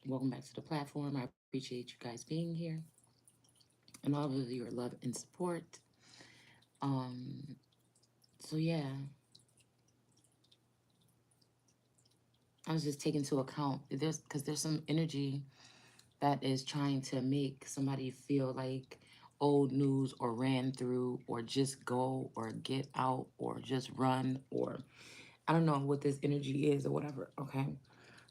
Welcome back to the platform. I appreciate you guys being here and all of your love and support. Um, so yeah, I was just taking into account there's some energy that is trying to make somebody feel like old news or ran through or just go or get out or just run or I don't know what this energy is or whatever. Okay.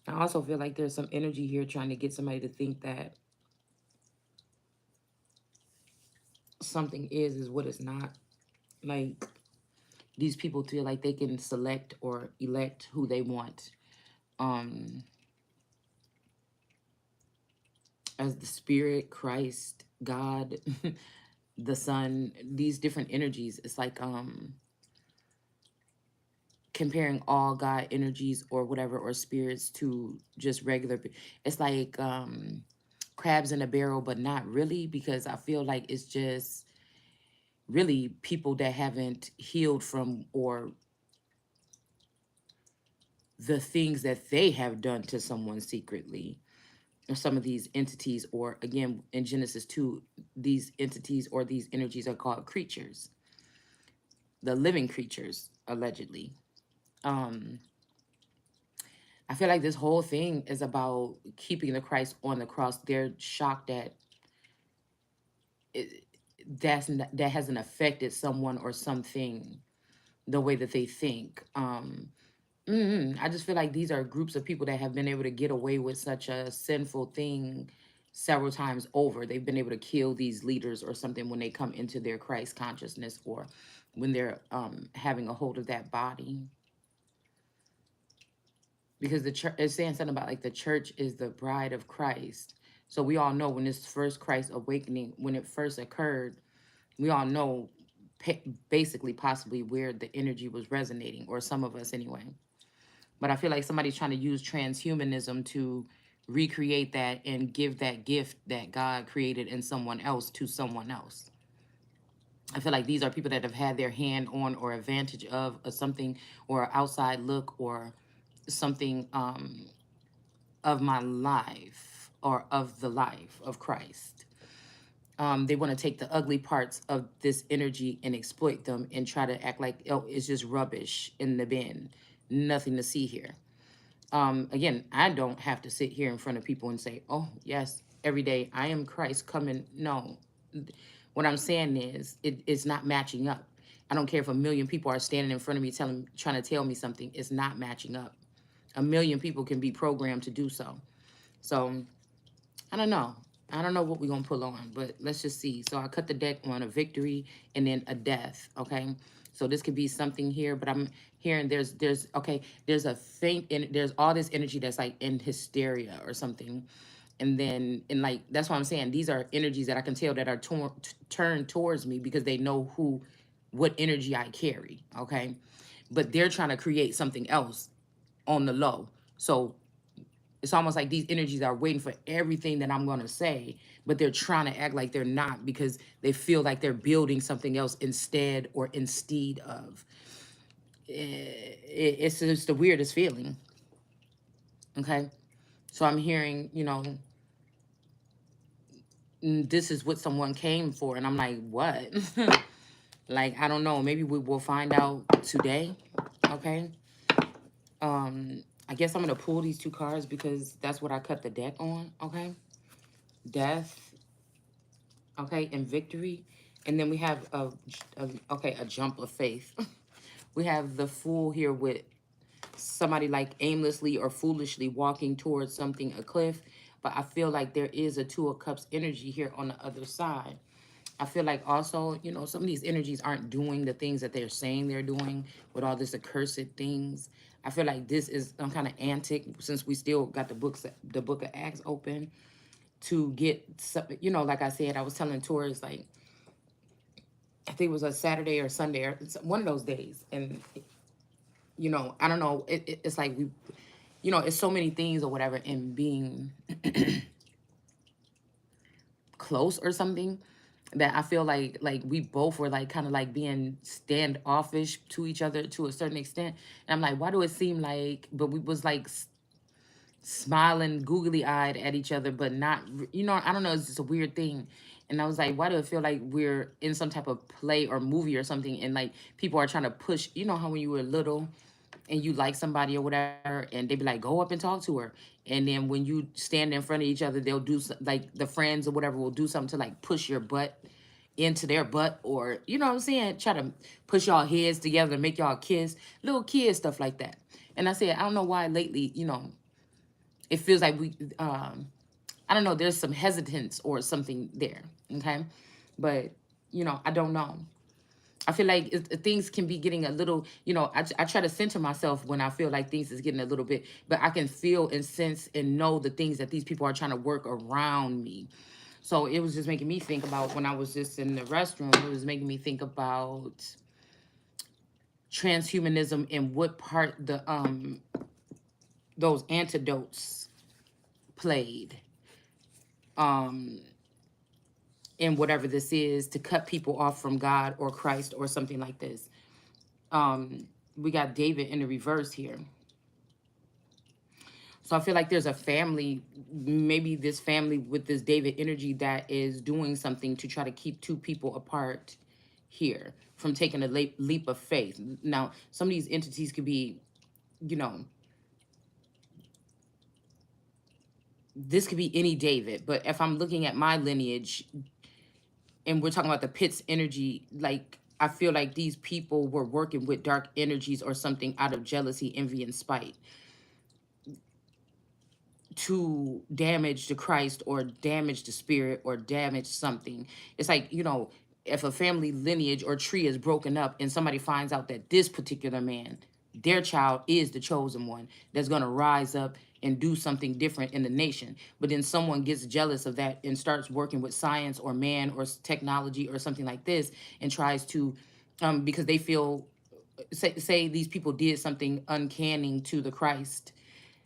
I also feel like there's some energy here trying to get somebody to think that something is what it's not. Like these people feel like they can select or elect who they want um as the spirit, Christ, God, the sun, these different energies. It's like comparing all God energies or whatever or spirits to just regular it's like crabs in a barrel, but not really, because I feel like it's just really people that haven't healed from or the things that they have done to someone secretly, or some of these entities, or again in Genesis 2, these entities or these energies are called creatures, the living creatures allegedly. um I feel like this whole thing is about keeping the Christ on the cross. They're shocked that it, that hasn't affected someone or something the way that they think. I just feel like these are groups of people that have been able to get away with such a sinful thing several times over. They've been able to kill these leaders or something when they come into their Christ consciousness, or when they're having a hold of that body. Because the church is saying something about like the church is the bride of Christ. So we all know when this first Christ awakening, when it first occurred, we all know basically possibly where the energy was resonating, or some of us anyway. But I feel like somebody's trying to use transhumanism to recreate that and give that gift that God created in someone else to someone else. I feel like these are people that have had their hand on or advantage of something, or outside look, or something of my life, or of the life of Christ. They want to take the ugly parts of this energy and exploit them and try to act like, oh, it's just rubbish in the bin. Nothing to see here. Again, I don't have to sit here in front of people and say, oh, yes, every day I am Christ coming. No, what I'm saying is it's not matching up. I don't care if a million people are standing in front of me trying to tell me something. It's not matching up. A million people can be programmed to do so. So I don't know. I don't know what we're gonna pull on, but let's just see. So I cut the deck on a victory and then a death. Okay. So this could be something here, but I'm hearing there's okay, there's a faint and there's all this energy that's like in hysteria or something. And then and like that's what I'm saying. These are energies that I can tell that are turned towards me because they know what energy I carry. Okay. But they're trying to create something else on the low. So it's almost like these energies are waiting for everything that I'm going to say, but they're trying to act like they're not because they feel like they're building something else instead or instead of. It's just the weirdest feeling. Okay. So I'm hearing, this is what someone came for. And I'm like, what? Like, I don't know. Maybe we will find out today. Okay. I guess I'm going to pull these two cards because that's what I cut the deck on. Okay. Death, okay, and victory. And then we have a jump of faith. We have the fool here with somebody like aimlessly or foolishly walking towards something, a cliff. But I feel like there is a two of cups energy here on the other side. I feel like also, some of these energies aren't doing the things that they're saying they're doing with all this accursed things. I feel like this is some kind of antic, since we still got the book of Acts open, to get some, like I said, I was telling Taurus, like, I think it was a Saturday or Sunday or one of those days. And, I don't know. It's like it's so many things or whatever in being close or something that I feel like we both were like kind of like being standoffish to each other to a certain extent. And I'm like, why do it seem like, but we was like smiling googly eyed at each other, but not, I don't know, it's just a weird thing. And I was like, why do it feel like we're in some type of play or movie or something? And like people are trying to push, how when you were little and you like somebody or whatever, and they be like, go up and talk to her. And then when you stand in front of each other, they'll do like the friends or whatever will do something to like push your butt into their butt, or you know what I'm saying, try to push y'all heads together to make y'all kiss, little kid stuff like that. And I said, I don't know why lately, it feels like I don't know, there's some hesitance or something there. Okay. But I don't know. I feel like things can be getting a little, I try to center myself when I feel like things is getting a little bit, but I can feel and sense and know the things that these people are trying to work around me. So it was just making me think about, when I was just in the restroom, it was making me think about transhumanism and what part the those antidotes played um in whatever this is to cut people off from God or Christ or something like this. We got David in the reverse here. So I feel like there's a family, maybe this family with this David energy, that is doing something to try to keep two people apart here from taking a leap of faith. Now, some of these entities could be, you know, this could be any David, but if I'm looking at my lineage and we're talking about the pit's energy, like I feel like these people were working with dark energies or something out of jealousy, envy, and spite to damage the Christ or damage the spirit or damage something. It's like, if a family lineage or tree is broken up and somebody finds out that this particular man, their child, is the chosen one that's going to rise up and do something different in the nation. But then someone gets jealous of that and starts working with science or man or technology or something like this and tries to, because they feel, say these people did something uncanny to the Christ,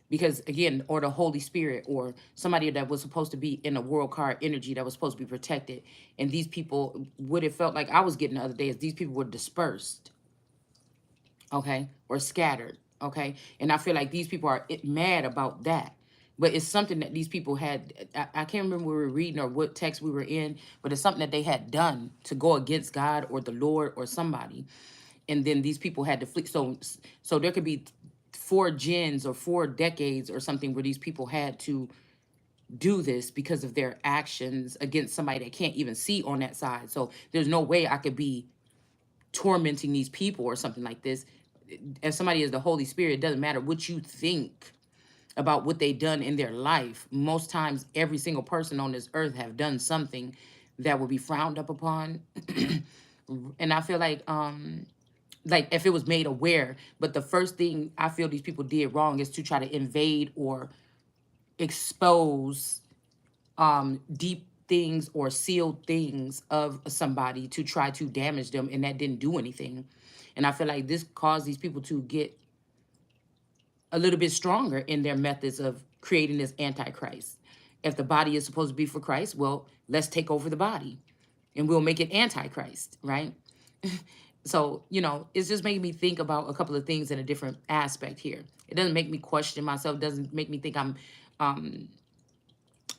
because again, or the Holy Spirit, or somebody that was supposed to be in a world card energy that was supposed to be protected, and these people, what it felt like I was getting the other day is these people were dispersed, okay, or scattered, okay. And I feel like these people are mad about that, but it's something that these people had, I can't remember what we were reading or what text we were in, but it's something that they had done to go against God or the Lord or somebody, and then these people had to flee. So there could be 4 gens or 4 decades or something where these people had to do this because of their actions against somebody that can't even see on that side. So there's no way I could be tormenting these people or something like this. If somebody is the Holy Spirit, it doesn't matter what you think about what they've done in their life. Most times, every single person on this earth have done something that would be frowned up upon. And I feel like if it was made aware, but the first thing I feel these people did wrong is to try to invade or expose deep things or sealed things of somebody to try to damage them, and that didn't do anything. And I feel like this caused these people to get a little bit stronger in their methods of creating this antichrist. If the body is supposed to be for Christ, well, let's take over the body and we'll make it antichrist, right? So, it's just making me think about a couple of things in a different aspect here. It doesn't make me question myself, doesn't make me think I'm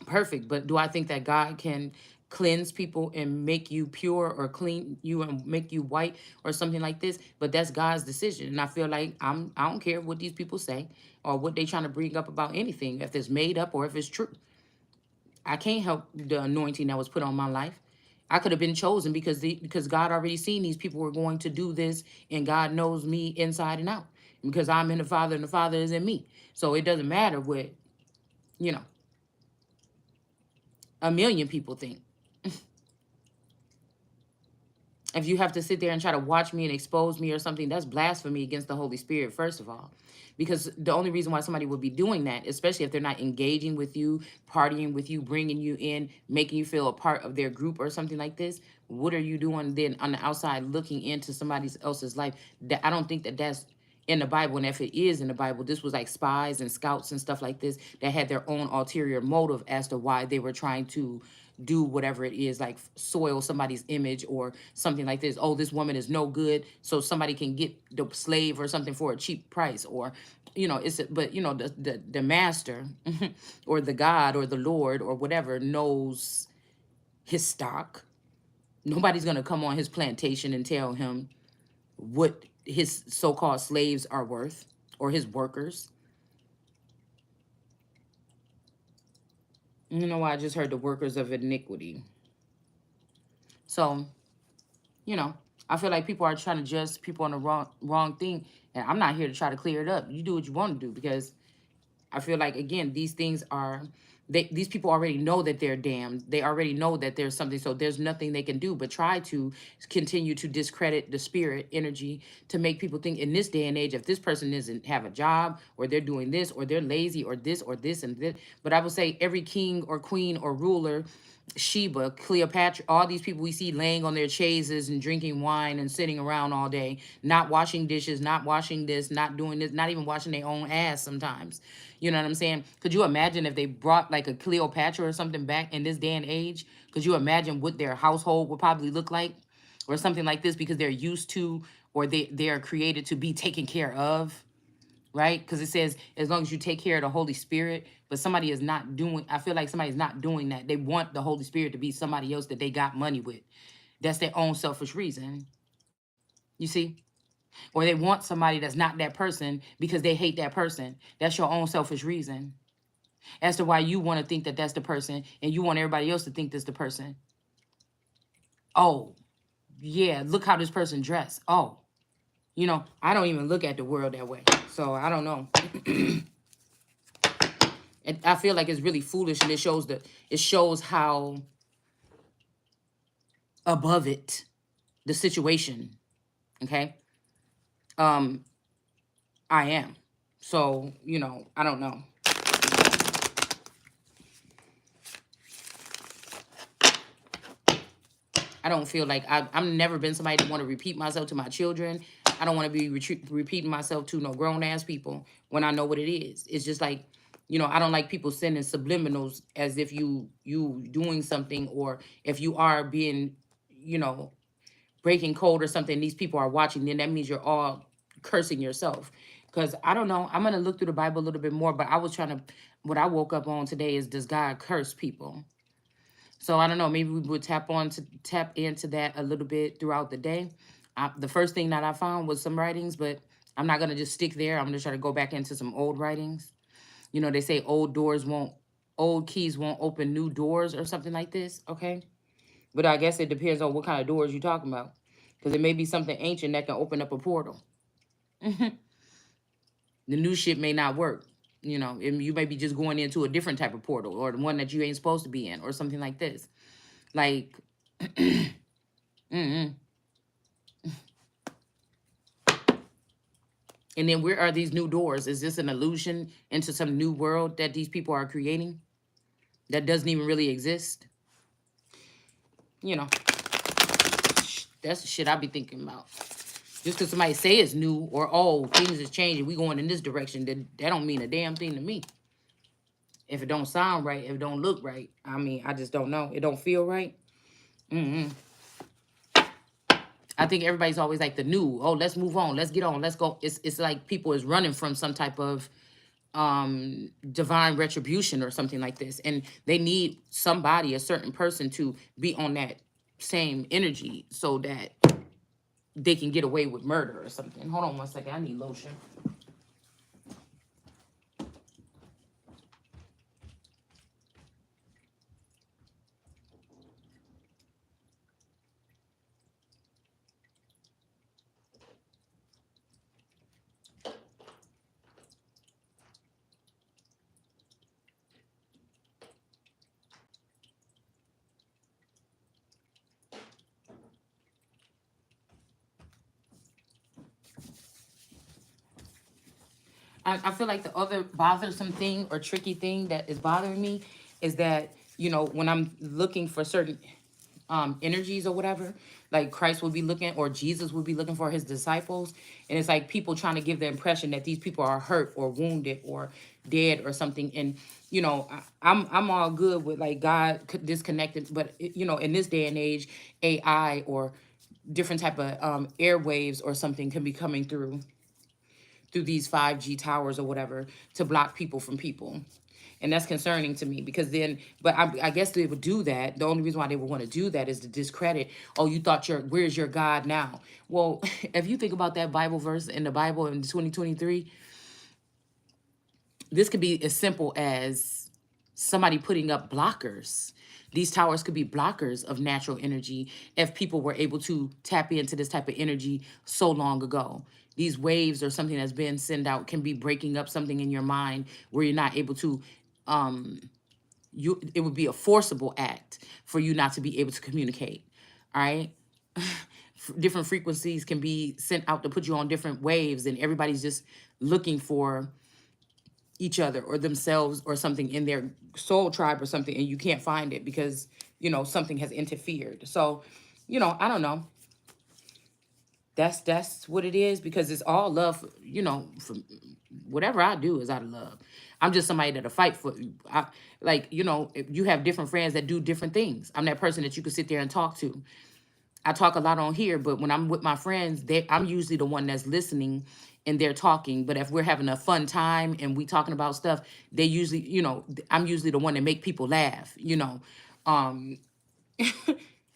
perfect, but do I think that God can cleanse people and make you pure or clean you and make you white or something like this? But that's God's decision. And I feel like I don't care what these people say or what they trying to bring up about anything, if it's made up or if it's true. I can't help the anointing that was put on my life. I could have been chosen because God already seen these people were going to do this, and God knows me inside and out because I'm in the Father and the Father is in me. So it doesn't matter what, you know, a million people think. If you have to sit there and try to watch me and expose me or something, that's blasphemy against the Holy Spirit, first of all. Because the only reason why somebody would be doing that, especially if they're not engaging with you, partying with you, bringing you in, making you feel a part of their group or something like this, what are you doing then on the outside looking into somebody else's life? That I don't think that that's in the Bible, and if it is in the Bible, this was like spies and scouts and stuff like this that had their own ulterior motive as to why they were trying to do whatever it is, like soil somebody's image or something like this. Oh, this woman is no good, so somebody can get the slave or something for a cheap price, or but the master or the God or the Lord or whatever knows his stock. Nobody's gonna come on his plantation and tell him what his so-called slaves are worth, or his workers. You know why? I just heard the workers of iniquity. So, you know, I feel like people are trying to judge people on the wrong thing, and I'm not here to try to clear it up. You do what you want to do, because I feel like, again, these things are, these people already know that they're damned. They already know that there's something, so there's nothing they can do but try to continue to discredit the spirit energy, to make people think in this day and age, if this person doesn't have a job, or they're doing this, or they're lazy, or this and this. But I would say every king or queen or ruler, Sheba, Cleopatra, all these people we see laying on their chaises and drinking wine and sitting around all day, not washing dishes, not washing this, not doing this, not even washing their own ass sometimes. You know what I'm saying? Could you imagine if they brought like a Cleopatra or something back in this day and age? Could you imagine what their household would probably look like? Or something like this, because they're used to, or they are created to be taken care of, right? Because it says, as long as you take care of the Holy Spirit, but somebody is not doing, I feel like somebody's not doing that. They want the Holy Spirit to be somebody else that they got money with. That's their own selfish reason, you see? Or they want somebody that's not that person because they hate that person. That's your own selfish reason as to why you want to think that that's the person, and you want everybody else to think that's the person. Oh, yeah, look how this person dressed. Oh, I don't even look at the world that way. So I don't know. And I feel like it's really foolish, and it shows how above it the situation, okay, um I am. So, I don't know. I don't feel like I'm never been somebody to want to repeat myself to my children. I don't want to be repeating myself to no grown ass people when I know what it is. It's just like, I don't like people sending subliminals as if you doing something, or if you are being, you know, breaking code or something. These people are watching. Then that means you're all cursing yourself. Because I don't know. I'm gonna look through the Bible a little bit more. But I was trying to. What I woke up on today is, does God curse people? So I don't know. Maybe we would tap into that a little bit throughout the day. The first thing that I found was some writings, but I'm not gonna just stick there. I'm gonna try to go back into some old writings. They say old keys won't open new doors or something like this. Okay, but I guess it depends on what kind of doors you're talking about, because it may be something ancient that can open up a portal. The new shit may not work. You may be just going into a different type of portal, or the one that you ain't supposed to be in, or something like this. Like, mm-mm. And then where are these new doors? Is this an illusion into some new world that these people are creating that doesn't even really exist? You know, that's the shit I be thinking about. Just because somebody say it's new, or, oh, things is changing, we going in this direction, that don't mean a damn thing to me. If it don't sound right, if it don't look right, I mean, I just don't know. It don't feel right. Mm-mm. I think everybody's always like the new. Oh, let's move on. Let's get on. Let's go. It's like people is running from some type of divine retribution or something like this, and they need somebody, a certain person, to be on that same energy so that they can get away with murder or something. Hold on one second. I need lotion. I feel like the other bothersome thing or tricky thing that is bothering me is that, when I'm looking for certain energies or whatever. Like Christ will be looking, or Jesus will be looking for his disciples, and it's like people trying to give the impression that these people are hurt or wounded or dead or something. And I'm all good with like God disconnected, but in this day and age, AI or different type of airwaves or something can be coming through these 5G towers or whatever to block people from people. And that's concerning to me because then, but I guess they would do that. The only reason why they would want to do that is to discredit, oh, you thought where's your God now? Well, if you think about that Bible verse in the Bible in 2023, this could be as simple as somebody putting up blockers. These towers could be blockers of natural energy if people were able to tap into this type of energy so long ago. These waves or something that's been sent out can be breaking up something in your mind where you're not able to it would be a forcible act for you not to be able to communicate. All right. Different frequencies can be sent out to put you on different waves, and everybody's just looking for each other or themselves or something in their soul tribe or something, and you can't find it because something has interfered. So I don't know. That's what it is, because it's all love. For whatever I do is out of love. I'm just somebody that'll fight for you. If you have different friends that do different things. I'm that person that you can sit there and talk to. I talk a lot on here, but when I'm with my friends, I'm usually the one that's listening and they're talking. But if we're having a fun time and we talking about stuff, they usually, I'm usually the one that make people laugh, um,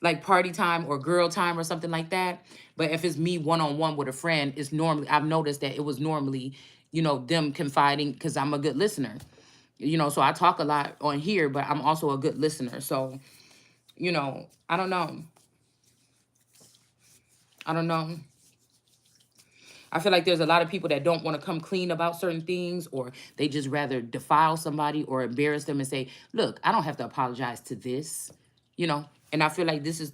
like party time or girl time or something like that. But if it's me one-on-one with a friend, it's normally, I've noticed that it was normally, them confiding because I'm a good listener, so I talk a lot on here, but I'm also a good listener. So, I don't know. I don't know. I feel like there's a lot of people that don't want to come clean about certain things, or they just rather defile somebody or embarrass them and say, look, I don't have to apologize to this, And I feel like this is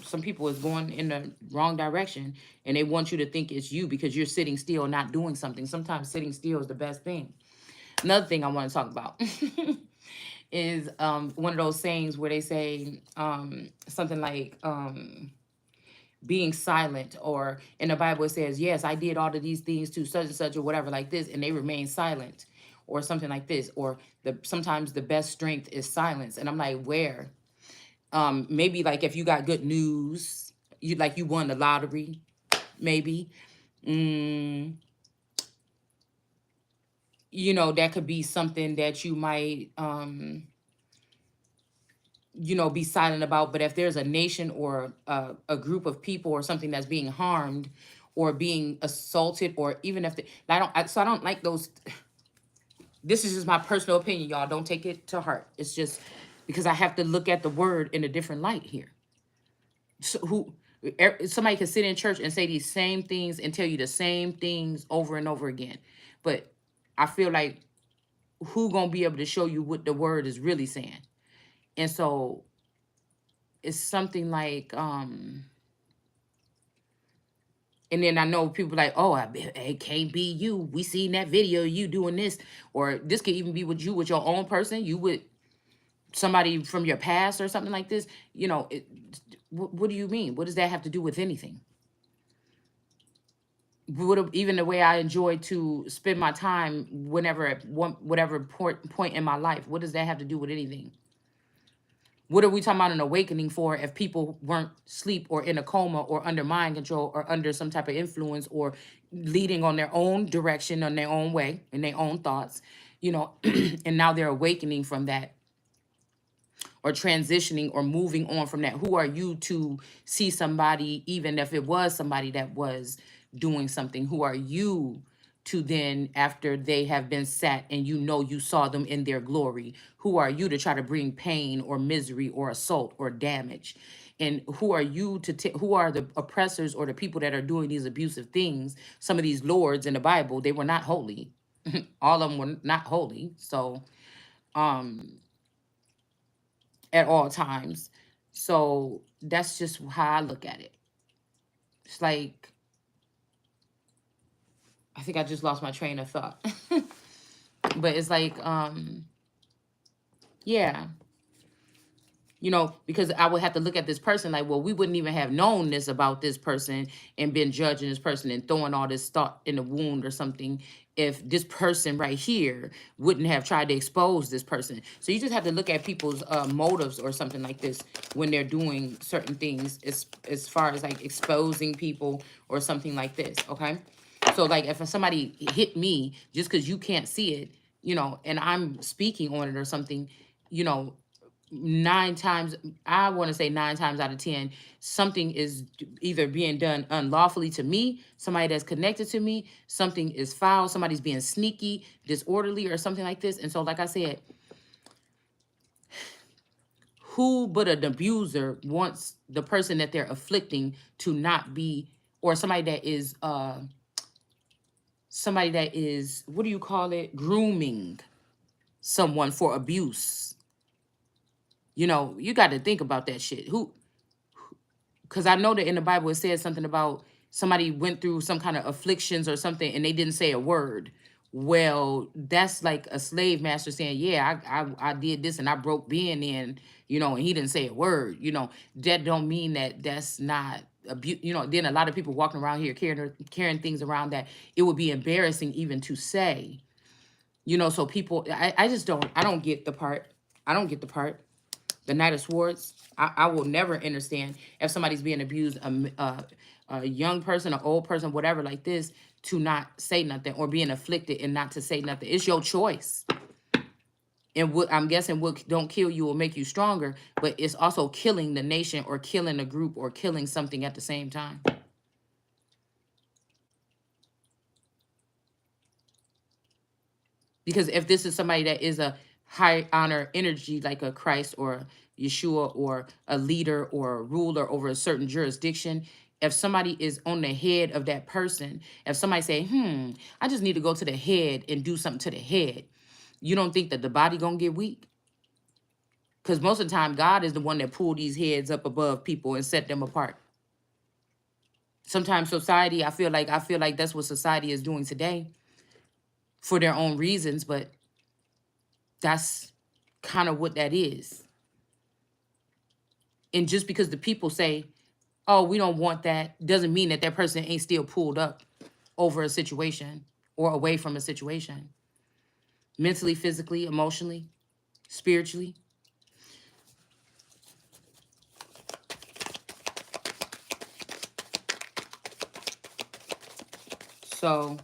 some people is going in the wrong direction, and they want you to think it's you because you're sitting still, not doing something. Sometimes sitting still is the best thing. Another thing I want to talk about is one of those sayings where they say something like, being silent, or in the Bible it says, yes, I did all of these things to such and such or whatever like this, and they remain silent, or something like this, or sometimes the best strength is silence. And I'm like, where? Maybe like if you got good news, you won the lottery, maybe. mm, that could be something that you might be silent about. But if there's a nation or a group of people or something that's being harmed or being assaulted, or even if so I don't like those. This is just my personal opinion, y'all. Don't take it to heart. It's just because I have to look at the word in a different light here. So somebody can sit in church and say these same things and tell you the same things over and over again, but I feel like who gonna be able to show you what the word is really saying? And so it's something like and then I know people like, oh, it can't be you. We seen that video, you doing this. Or this could even be with you, with your own person, you with somebody from your past or something like this. What do you mean? What does that have to do with anything? Even the way I enjoy to spend my time whenever at whatever point in my life, what does that have to do with anything? What are we talking about an awakening for if people weren't asleep or in a coma or under mind control or under some type of influence or leading on their own direction, on their own way, in their own thoughts, and now they're awakening from that or transitioning or moving on from that? Who are you to see somebody, even if it was somebody that was doing something, who are you to then, after they have been set and you saw them in their glory, who are you to try to bring pain or misery or assault or damage? And who are you who are the oppressors or the people that are doing these abusive things? Some of these lords in the Bible, they were not holy. All of them were not holy. So at all times. So that's just how I look at it. It's like, I think I just lost my train of thought. But it's like, yeah. because I would have to look at this person like, well, we wouldn't even have known this about this person and been judging this person and throwing all this thought in the wound or something if this person right here wouldn't have tried to expose this person. So you just have to look at people's motives or something like this when they're doing certain things as far as like exposing people or something like this, okay? So like if somebody hit me just because you can't see it, and I'm speaking on it or something, you know, nine times, I want to say 9 times out of 10, something is either being done unlawfully to me, somebody that's connected to me, something is foul, somebody's being sneaky, disorderly, or something like this. And so, like I said, who but an abuser wants the person that they're afflicting to not be, or somebody that is, what do you call it, grooming someone for abuse? You got to think about that shit. Because I know that in the Bible it says something about somebody went through some kind of afflictions or something and they didn't say a word. Well, that's like a slave master saying, yeah, I did this and I broke Ben in, and he didn't say a word. That don't mean that that's not abuse. Then a lot of people walking around here carrying things around that it would be embarrassing even to say. So people, I don't get the part. I don't get the part. The Knight of Swords, I will never understand if somebody's being abused, a young person, an old person, whatever like this, to not say nothing, or being afflicted and not to say nothing. It's your choice. And what I'm guessing what don't kill you will make you stronger, but it's also killing the nation or killing a group or killing something at the same time. Because if this is somebody that is a high honor energy, like a Christ or Yeshua or a leader or a ruler over a certain jurisdiction, if somebody is on the head of that person, if somebody say, I just need to go to the head and do something to the head, you don't think that the body gonna get weak? Because most of the time, God is the one that pulled these heads up above people and set them apart. Sometimes society, I feel like that's what society is doing today for their own reasons, but that's kind of what that is. And just because the people say, oh, we don't want that, doesn't mean that that person ain't still pulled up over a situation or away from a situation. Mentally, physically, emotionally, spiritually. So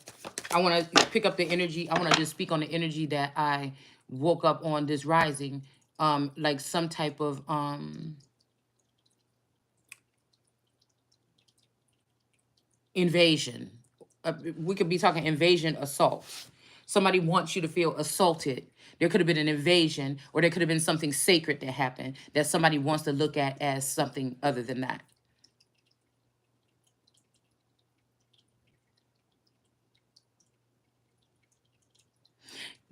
I want to pick up the energy. I want to just speak on the energy that I woke up on this rising. Like some type of invasion. We could be talking invasion, assault. Somebody wants you to feel assaulted. There could have been an invasion, or there could have been something sacred that happened that somebody wants to look at as something other than that.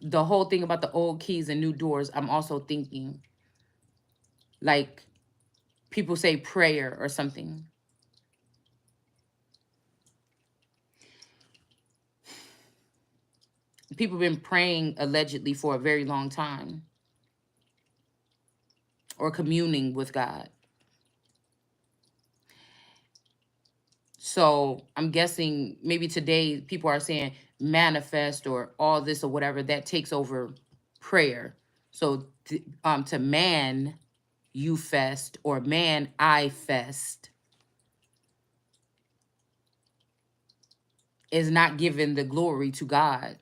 The whole thing about the old keys and new doors, I'm also thinking like people say prayer or something. People have been praying allegedly for a very long time or communing with God. So I'm guessing maybe today people are saying manifest or all this or whatever that takes over prayer. So to man you fest or man I fest is not giving the glory to God.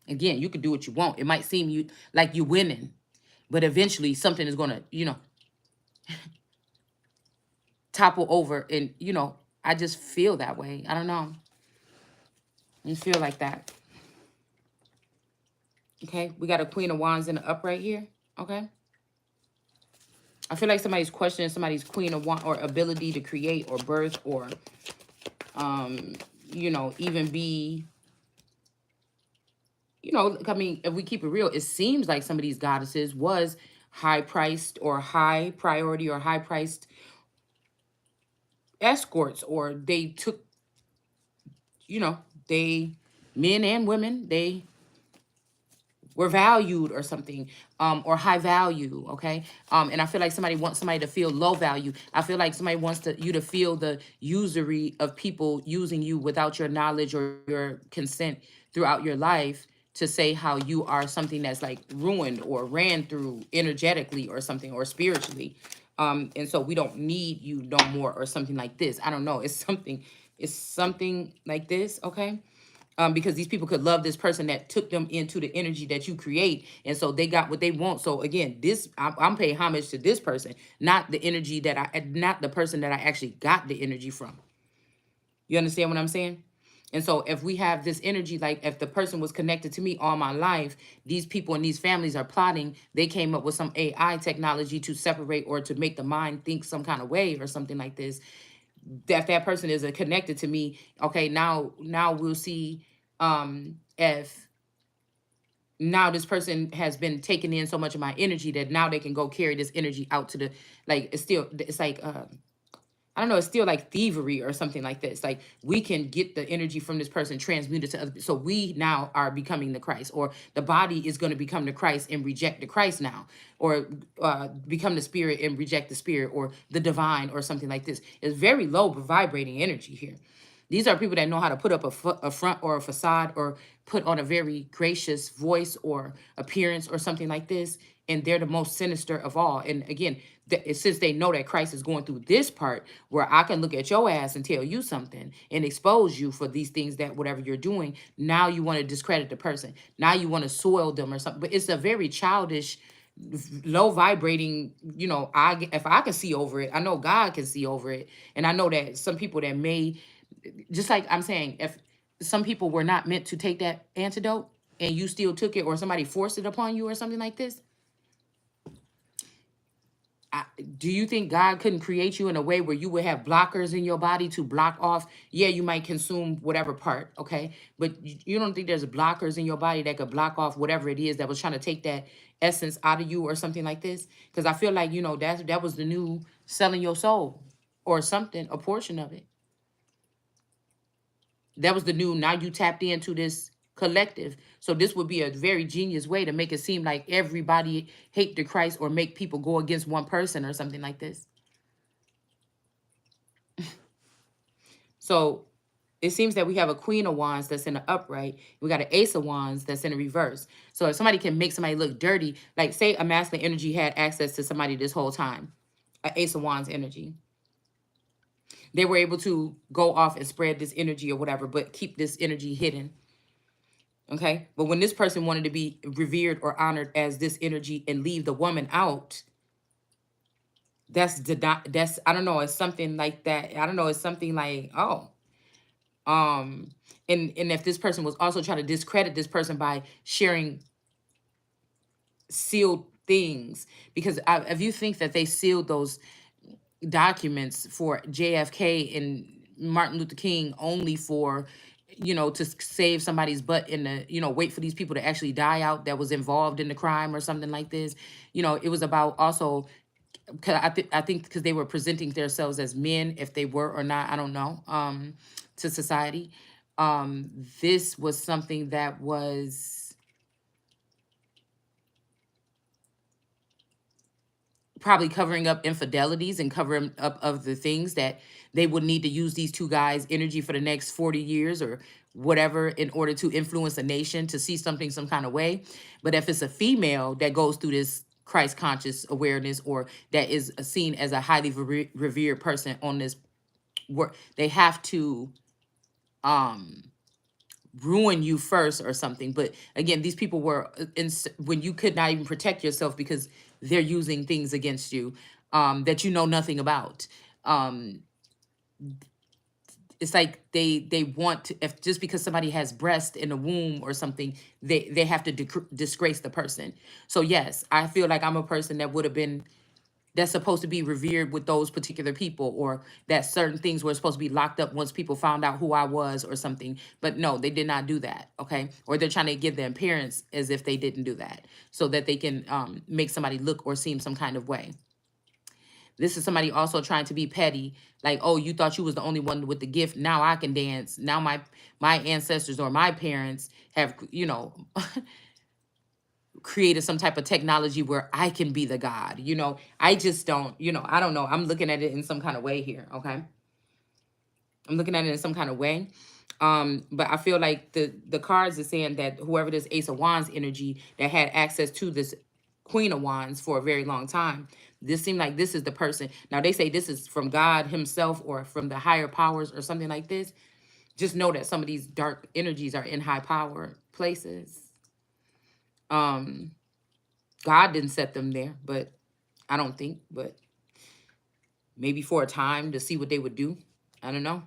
Again, you can do what you want. It might seem you like you winning, but eventually something is gonna, topple over. And I just feel that way. I don't know. I just feel like that. Okay, we got a Queen of Wands in the upright here. Okay. I feel like somebody's questioning somebody's Queen of Wands or ability to create or birth or, even be, I mean, if we keep it real, it seems like some of these goddesses was high priced or high priority or high priced escorts, or they took, you know, they, men and women, they we're valued or something, or high value, okay? And I feel like somebody wants somebody to feel low value. I feel like somebody wants you to feel the usury of people using you without your knowledge or your consent throughout your life, to say how you are something that's like ruined or ran through energetically or something, or spiritually. And so we don't need you no more or something like this. I don't know. It's something like this, okay? Because these people could love this person that took them into the energy that you create, and so they got what they want. So again, I'm paying homage to this person, not the energy not the person that I actually got the energy from. You understand what I'm saying? And so if we have this energy, like if the person was connected to me all my life, these people and these families are plotting, they came up with some AI technology to separate or to make the mind think some kind of way or something like this, that person is connected to me. Okay, now we'll see if now this person has been taking in so much of my energy that now they can go carry this energy out to the, like, it's like I don't know, it's still like thievery or something like this. Like we can get the energy from this person transmuted to other. So we now are becoming the Christ, or the body is going to become the Christ and reject the Christ now, or become the spirit and reject the spirit, or the divine, or something like this. It's very low vibrating energy here. These are people that know how to put up a front or a facade, or put on a very gracious voice or appearance or something like this. And they're the most sinister of all. And again, since they know that Christ is going through this part where I can look at your ass and tell you something and expose you for these things, that whatever you're doing, now you want to discredit the person. Now you want to soil them or something. But it's a very childish, low vibrating, if I can see over it, I know God can see over it. And I know that some people that may, just like I'm saying, if some people were not meant to take that antidote and you still took it, or somebody forced it upon you or something like this, do you think God couldn't create you in a way where you would have blockers in your body to block off? Yeah, you might consume whatever part, okay? But you don't think there's blockers in your body that could block off whatever it is that was trying to take that essence out of you or something like this? Because I feel like, that was the new selling your soul or something, a portion of it. That was the new, now you tapped into this collective. So this would be a very genius way to make it seem like everybody hate the Christ, or make people go against one person or something like this. So it seems that we have a Queen of Wands that's in the upright. We got an Ace of Wands that's in the reverse. So if somebody can make somebody look dirty, like say a masculine energy had access to somebody this whole time, an Ace of Wands energy, they were able to go off and spread this energy or whatever, but keep this energy hidden. Okay. But when this person wanted to be revered or honored as this energy and leave the woman out, that's I don't know, it's something like that. I don't know, it's something like, oh, um and if this person was also trying to discredit this person by sharing sealed things, because if you think that they sealed those documents for JFK and Martin Luther King only for, to save somebody's butt in the, wait for these people to actually die out that was involved in the crime or something like this. It was about also, cause I think because they were presenting themselves as men, if they were or not, I don't know, to society. This was something that was probably covering up infidelities and covering up of the things that they would need to use these two guys' energy for the next 40 years or whatever in order to influence a nation to see something some kind of way. But if it's a female that goes through this Christ conscious awareness, or that is seen as a highly revered person on this work, they have to um ruin you first or something. But again, these people were when you could not even protect yourself because they're using things against you that you know nothing about. um it's like they want to, if just because somebody has breast in a womb or something, they have to disgrace the person. So yes, I feel like I'm a person that would have been, that's supposed to be revered with those particular people, or that certain things were supposed to be locked up once people found out who I was or something. But no, they did not do that. Okay. Or they're trying to give the appearance as if they didn't do that so that they can make somebody look or seem some kind of way. This is somebody also trying to be petty. Like, oh, you thought you was the only one with the gift. Now I can dance. Now my ancestors or my parents have, created some type of technology where I can be the God. I just don't, I don't know. I'm looking at it in some kind of way here, okay? I'm looking at it in some kind of way. But I feel like the cards are saying that whoever this Ace of Wands energy that had access to this Queen of Wands for a very long time, this seemed like this is the person. Now they say this is from God himself or from the higher powers or something like this. Just know that some of these dark energies are in high power places. Um, God didn't set them there, but I don't think, but maybe for a time to see what they would do. I don't know.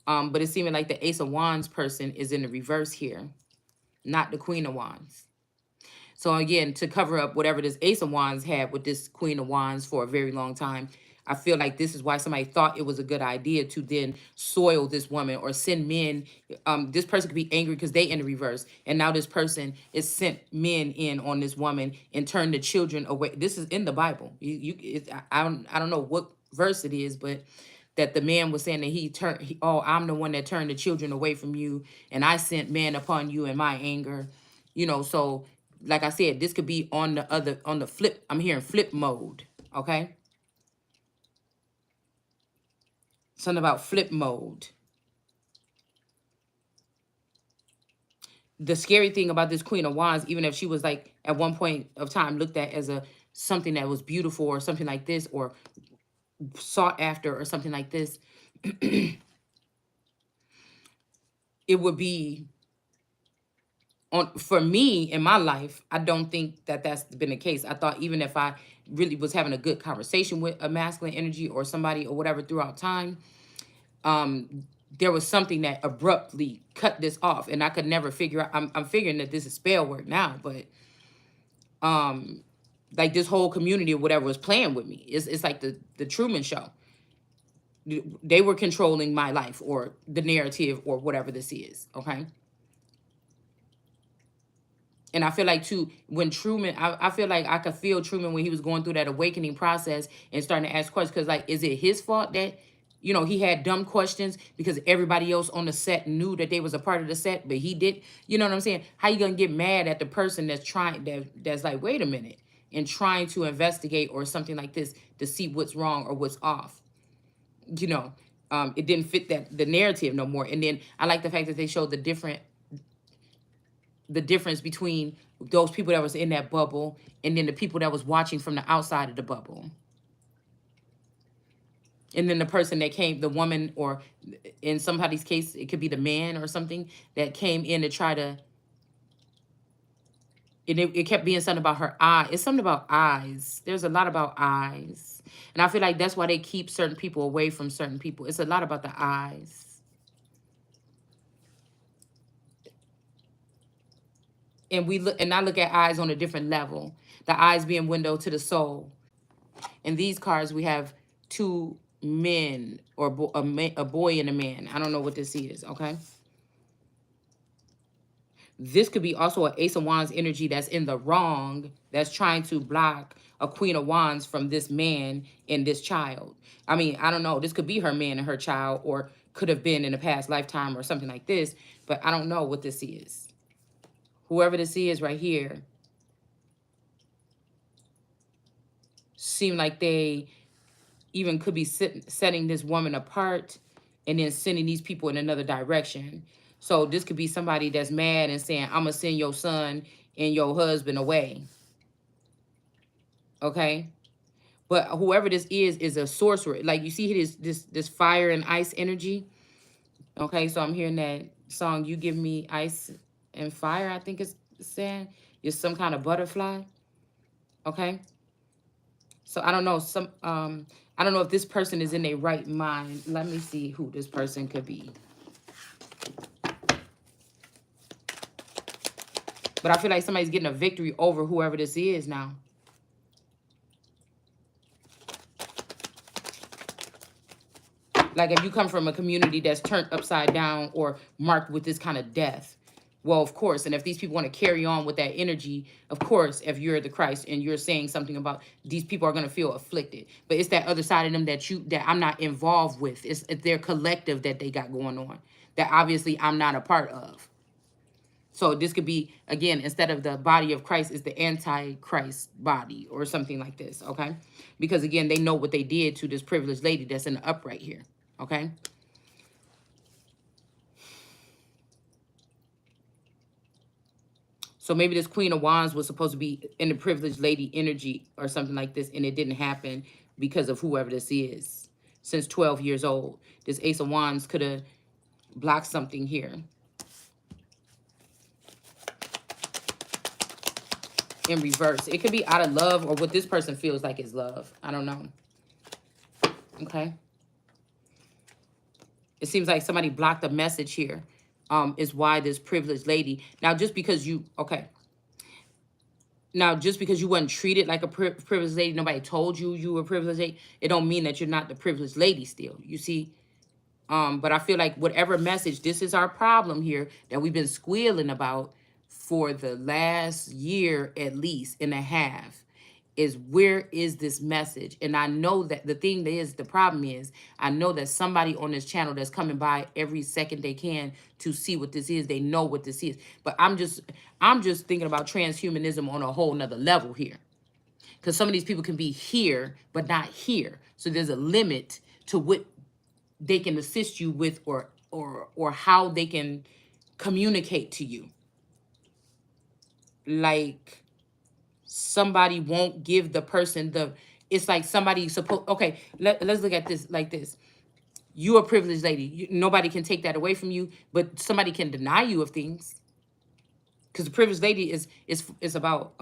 But it's seeming like the Ace of Wands person is in the reverse here, not the Queen of Wands. So again, to cover up whatever this Ace of Wands had with this Queen of Wands for a very long time, I feel like this is why somebody thought it was a good idea to then soil this woman or send men. This person could be angry because they in the reverse. And now this person is sent men in on this woman and turned the children away. This is in the Bible. I don't know what verse it is, but that the man was saying that oh, I'm the one that turned the children away from you, and I sent men upon you in my anger. So like I said, this could be on the flip. I'm hearing flip mode. Okay. Something about flip mode. The scary thing about this Queen of Wands, even if she was like at one point of time looked at as a something that was beautiful or something like this, or sought after or something like this, it would be on for me in my life. I don't think that that's been the case. I thought even if I really was having a good conversation with a masculine energy or somebody or whatever throughout time, there was something that abruptly cut this off, and I could never figure out. I'm figuring that this is spell work now, but like this whole community or whatever was playing with me. It's like the Truman Show. They were controlling my life or the narrative or whatever this is. Okay. And I feel like too, when Truman, I feel like I could feel Truman when he was going through that awakening process and starting to ask questions. Because like, is it his fault that, he had dumb questions because everybody else on the set knew that they was a part of the set, but he did. You know what I'm saying? How you gonna get mad at the person that's trying, that's like, wait a minute, and trying to investigate or something like this to see what's wrong or what's off? It didn't fit the narrative no more. And then I like the fact that they showed the difference between those people that was in that bubble and then the people that was watching from the outside of the bubble. And then the person that came, the woman, or in somebody's case, it could be the man or something that came in to try to, and it kept being something about her eye. It's something about eyes. There's a lot about eyes. And I feel like that's why they keep certain people away from certain people. It's a lot about the eyes. And I look at eyes on a different level. The eyes being window to the soul. In these cards, we have two men or a boy and a man. I don't know what this is, okay? This could be also an Ace of Wands energy that's in the wrong, that's trying to block a Queen of Wands from this man and this child. I mean, I don't know. This could be her man and her child, or could have been in a past lifetime or something like this, but I don't know what this is. Whoever this is right here, seem like they even could be setting this woman apart and then sending these people in another direction. So this could be somebody that's mad and saying, I'm going to send your son and your husband away. Okay? But whoever this is a sorcerer. Like you see this fire and ice energy. Okay, so I'm hearing that song, You Give Me Ice and Fire, I think it's saying. You're some kind of butterfly. Okay? So I don't know, I don't know if this person is in their right mind. Let me see who this person could be. But I feel like somebody's getting a victory over whoever this is now. Like if you come from a community that's turned upside down or marked with this kind of death, well, of course, and if these people want to carry on with that energy, of course, if you're the Christ and you're saying something about these people are going to feel afflicted. But it's that other side of them that I'm not involved with. It's their collective that they got going on that obviously I'm not a part of. So this could be, again, instead of the body of Christ, is the anti-Christ body or something like this, okay? Because again, they know what they did to this privileged lady that's in the upright here, okay? So maybe this Queen of Wands was supposed to be in the privileged lady energy or something like this, and it didn't happen because of whoever this is. Since 12 years old, this Ace of Wands could have blocked something here. In reverse. It could be out of love or what this person feels like is love. I don't know. Okay. It seems like somebody blocked a message here. Is why this privileged lady. Now, just because you, okay. Now, just because you weren't treated like a privileged lady, nobody told you you were a privileged lady, it don't mean that you're not the privileged lady still. You see? But I feel like whatever message, this is our problem here that we've been squealing about for the last year at least and a half, is where is this message? And I know that the thing that is, the problem is, I know that somebody on this channel that's coming by every second they can to see what this is, they know what this is. But I'm just thinking about transhumanism on a whole nother level here. Because some of these people can be here, but not here. So there's a limit to what they can assist you with, or how they can communicate to you. Like, somebody won't give the person the, it's like somebody supposed, okay, let's look at this like this. You a privileged lady. Nobody can take that away from you, but somebody can deny you of things. Because the privileged lady is about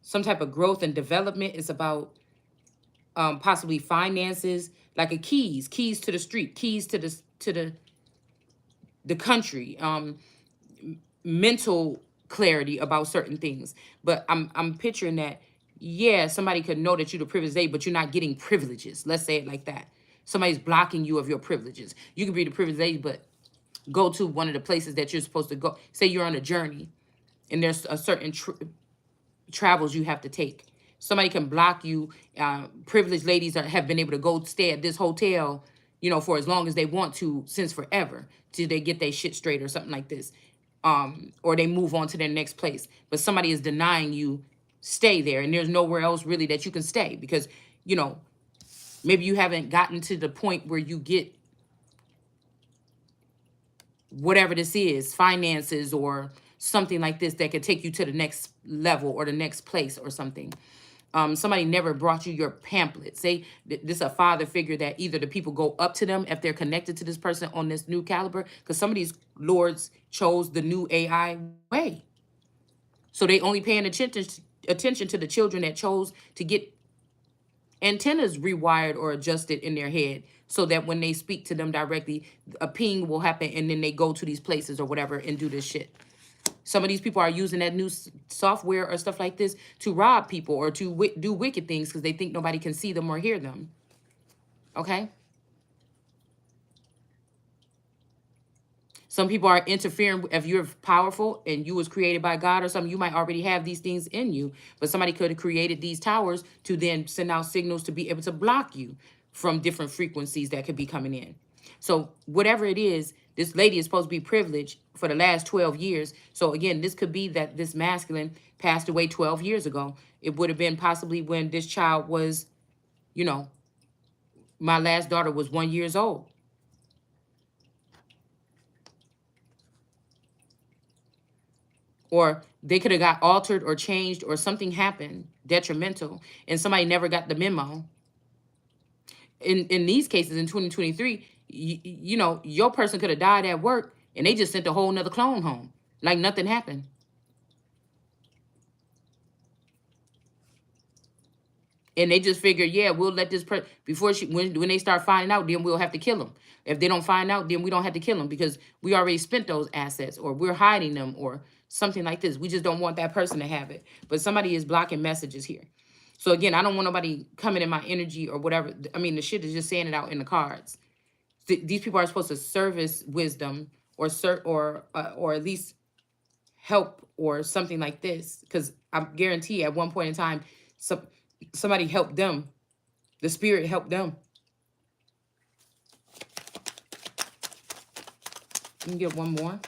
some type of growth and development. It's about possibly finances, like a keys to the street, keys to the country, mental clarity about certain things. But I'm picturing that, yeah, somebody could know that you're the privileged lady, but you're not getting privileges. Let's say it like that. Somebody's blocking you of your privileges. You could be the privileged lady, but go to one of the places that you're supposed to go. Say you're on a journey, and there's a certain travels you have to take. Somebody can block you. Privileged ladies have been able to go stay at this hotel, for as long as they want to, since forever, till they get their shit straight or something like this. Or they move on to their next place. But somebody is denying you stay there, and there's nowhere else really that you can stay because, maybe you haven't gotten to the point where you get whatever this is, finances or something like this that could take you to the next level or the next place or something. Somebody never brought you your pamphlet. Say this is a father figure that either the people go up to them if they're connected to this person on this new caliber, because some of these lords chose the new AI way. So they only paying attention to the children that chose to get antennas rewired or adjusted in their head, so that when they speak to them directly, a ping will happen and then they go to these places or whatever and do this shit. Some of these people are using that new software or stuff like this to rob people or to do wicked things because they think nobody can see them or hear them. Okay? Some people are interfering. If you're powerful and you was created by God or something, you might already have these things in you. But somebody could have created these towers to then send out signals to be able to block you from different frequencies that could be coming in. So whatever it is, this lady is supposed to be privileged for the last 12 years. So again, this could be that this masculine passed away 12 years ago. It would have been possibly when this child was, my last daughter was 1 year old. Or they could have got altered or changed or something happened detrimental and somebody never got the memo. In these cases in 2023, your person could have died at work and they just sent a whole nother clone home like nothing happened. And they just figure, yeah, we'll let this person, before when they start finding out, then we'll have to kill them. If they don't find out, then we don't have to kill them because we already spent those assets, or we're hiding them, or something like this. We just don't want that person to have it. But somebody is blocking messages here. So again, I don't want nobody coming in my energy or whatever. I mean, the shit is just saying it out in the cards. These people are supposed to service wisdom or at least help or something like this. Because I guarantee at one point in time, somebody helped them. The spirit helped them. You can get one more.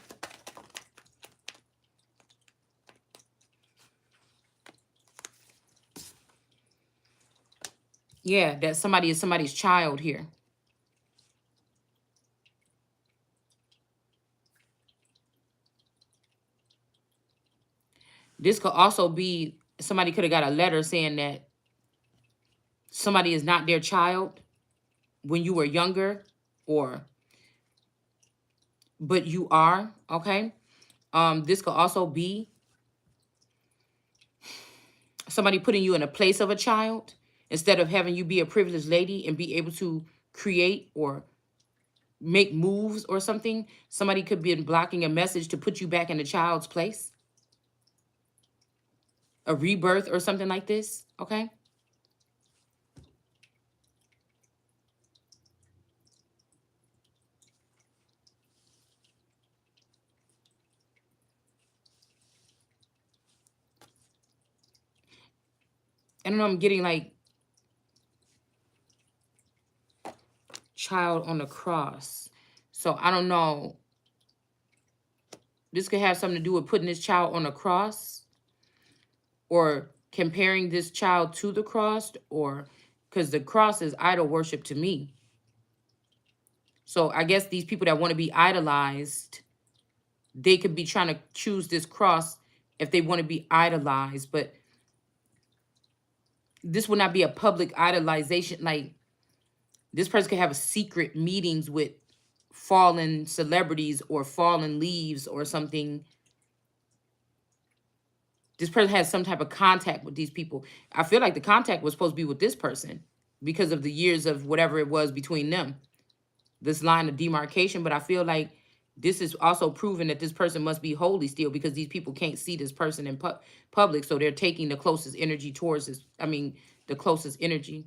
Yeah, that somebody is somebody's child here. This could also be somebody could have got a letter saying that somebody is not their child when you were younger, or but you are, okay? This could also be somebody putting you in a place of a child instead of having you be a privileged lady and be able to create or make moves or something. Somebody could be blocking a message to put you back in a child's place, a rebirth or something like this, okay? I don't know, I'm getting like child on the cross. So I don't know. This could have something to do with putting this child on a cross or comparing this child to the cross, or because the cross is idol worship to me. So I guess these people that want to be idolized, they could be trying to choose this cross if they want to be idolized, but this would not be a public idolization. Like, this person could have a secret meetings with fallen celebrities or fallen leaves or something. This person has some type of contact with these people. I feel like the contact was supposed to be with this person because of the years of whatever it was between them, this line of demarcation. But I feel like this is also proving that this person must be holy still, because these people can't see this person in public. So they're taking the closest energy towards this. I mean, the closest energy.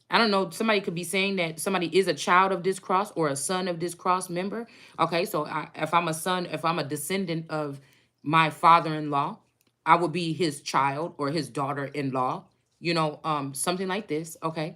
I don't know. Somebody could be saying that somebody is a child of this cross or a son of this cross member. Okay, so if I'm a son, if I'm a descendant of my father-in-law, I would be his child or his daughter-in-law. Something like this. Okay,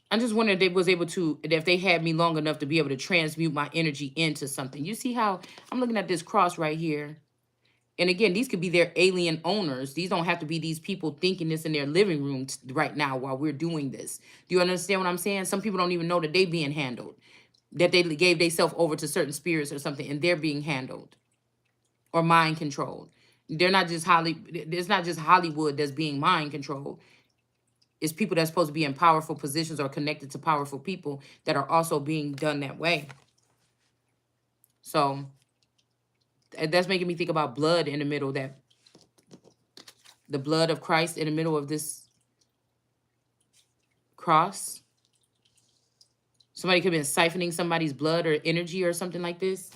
I just wondered if they was able to, if they had me long enough to be able to transmute my energy into something. You see how I'm looking at this cross right here. And again, these could be their alien owners. These don't have to be these people thinking this in their living room right now while we're doing this. Do you understand what I'm saying? Some people don't even know that they being handled, that they gave themselves over to certain spirits or something, and they're being handled or mind controlled. They're not just It's not just Hollywood that's being mind controlled. It's people that's supposed to be in powerful positions or connected to powerful people that are also being done that way. So that's making me think about blood in the middle, that the blood of Christ in the middle of this cross. Somebody could have been siphoning somebody's blood or energy or something like this.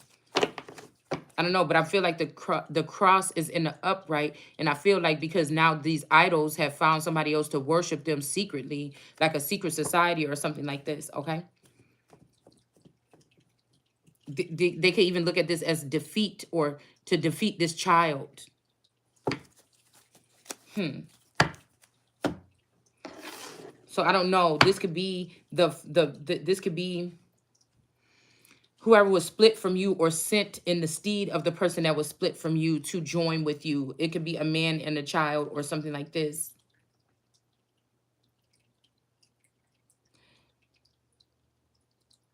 I don't know, but I feel like the cross is in the upright, and I feel like because now these idols have found somebody else to worship them secretly, like a secret society or something like this. Okay, they could even look at this as defeat, or to defeat this child. So I don't know. This could be this could be whoever was split from you or sent in the stead of the person that was split from you to join with you. It could be a man and a child or something like this.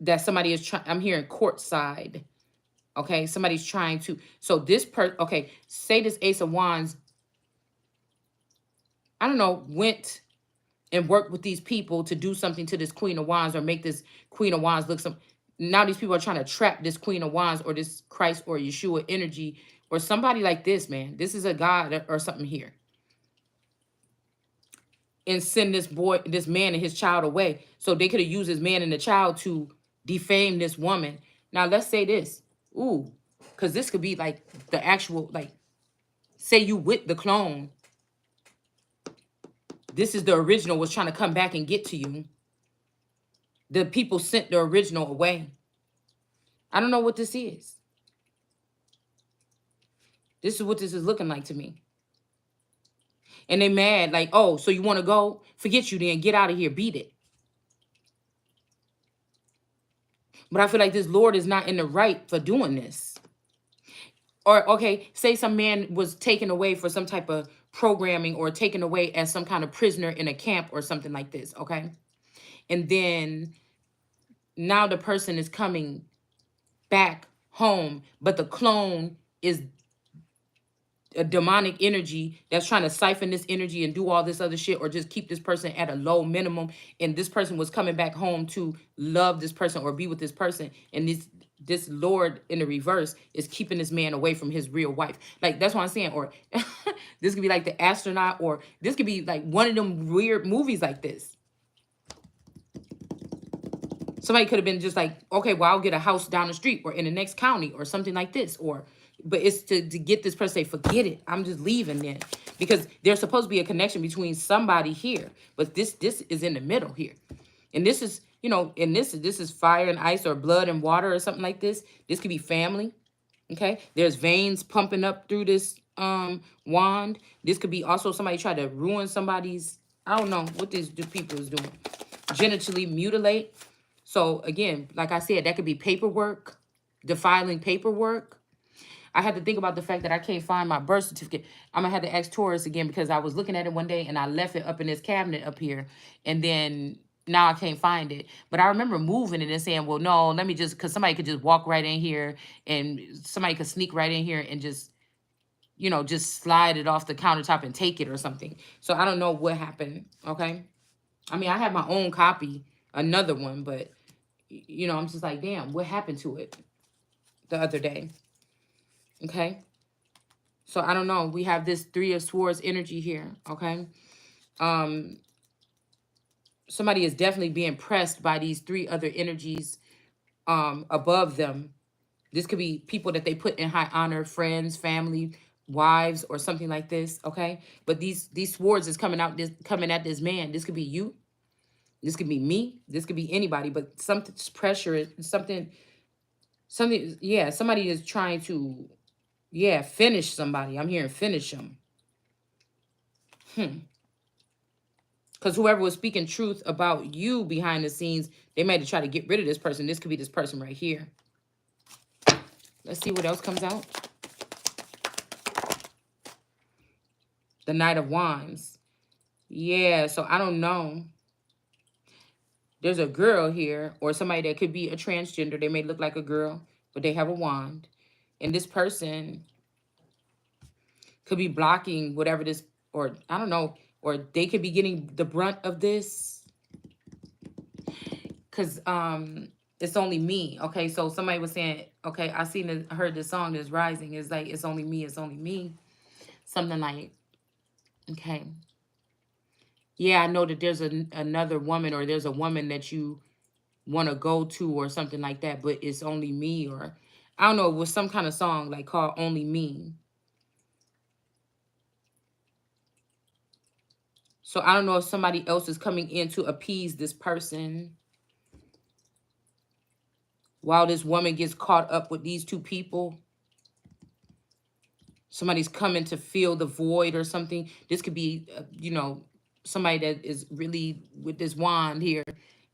That somebody is trying, I'm hearing court side. Okay, somebody's trying to, so okay, say this Ace of Wands, I don't know, went and worked with these people to do something to this Queen of Wands or make this Queen of Wands look some. Now these people are trying to trap this Queen of Wands or this Christ or Yeshua energy or somebody like this, man. This is a God or something here. And send this man and his child away. So they could have used this man and the child to defame this woman. Now let's say this. Ooh, because this could be like the actual, like, say you with the clone. This is the original was trying to come back and get to you. The people sent the original away. I don't know what this is. This is what this is looking like to me. And they mad, like, oh, so you want to go? Forget you then. Get out of here. Beat it. But I feel like this Lord is not in the right for doing this. Or, okay, say some man was taken away for some type of programming or taken away as some kind of prisoner in a camp or something like this, okay? And then now the person is coming back home, but the clone is a demonic energy that's trying to siphon this energy and do all this other shit or just keep this person at a low minimum, and this person was coming back home to love this person or be with this person, and this Lord in the reverse is keeping this man away from his real wife. Like, that's what I'm saying. Or this could be like the astronaut, or this could be like one of them weird movies like this. Somebody could have been just like, okay, well, I'll get a house down the street or in the next county or something like this. Or, but it's to get this person to say, forget it, I'm just leaving then. Because there's supposed to be a connection between somebody here. But this is in the middle here. And this is, you know, and this is fire and ice or blood and water or something like this. This could be family. Okay. There's veins pumping up through this wand. This could be also somebody try to ruin somebody's, I don't know what these people is doing. Genitally mutilate. So again, like I said, that could be paperwork, defiling paperwork. I had to think about the fact that I can't find my birth certificate. I'm gonna have to ask Taurus again, because I was looking at it one day and I left it up in this cabinet up here, and then now I can't find it. But I remember moving it and saying, well, no, let me just, because somebody could just walk right in here and somebody could sneak right in here and just, you know, just slide it off the countertop and take it or something. So I don't know what happened, okay? I mean, I have my own copy, another one, but, you know, I'm just like, damn, what happened to it the other day? Okay? So I don't know. We have this Three of Swords energy here, okay? Somebody is definitely being pressed by these three other energies above them. This could be people that they put in high honor, friends, family, wives, or something like this, okay? But these swords is coming at this man. This could be you. This could be me. This could be anybody. But something's pressure, something, yeah, somebody is trying to, yeah, finish somebody. I'm hearing finish them. Because whoever was speaking truth about you behind the scenes, they might have tried to get rid of this person. This could be this person right here. Let's see what else comes out. The Knight of Wands. Yeah, so I don't know. There's a girl here, or somebody that could be a transgender. They may look like a girl, but they have a wand. And this person could be blocking whatever this, or I don't know, or they could be getting the brunt of this. Because it's only me. Okay, so somebody was saying, okay, heard this song that's rising. It's like, it's only me, it's only me. Something like, okay. Yeah, I know that there's another woman, or there's a woman that you want to go to or something like that, but it's only me, or I don't know, it was some kind of song like called Only Me. So I don't know if somebody else is coming in to appease this person while this woman gets caught up with these two people. Somebody's coming to fill the void or something. This could be, you know, somebody that is really with this wand here,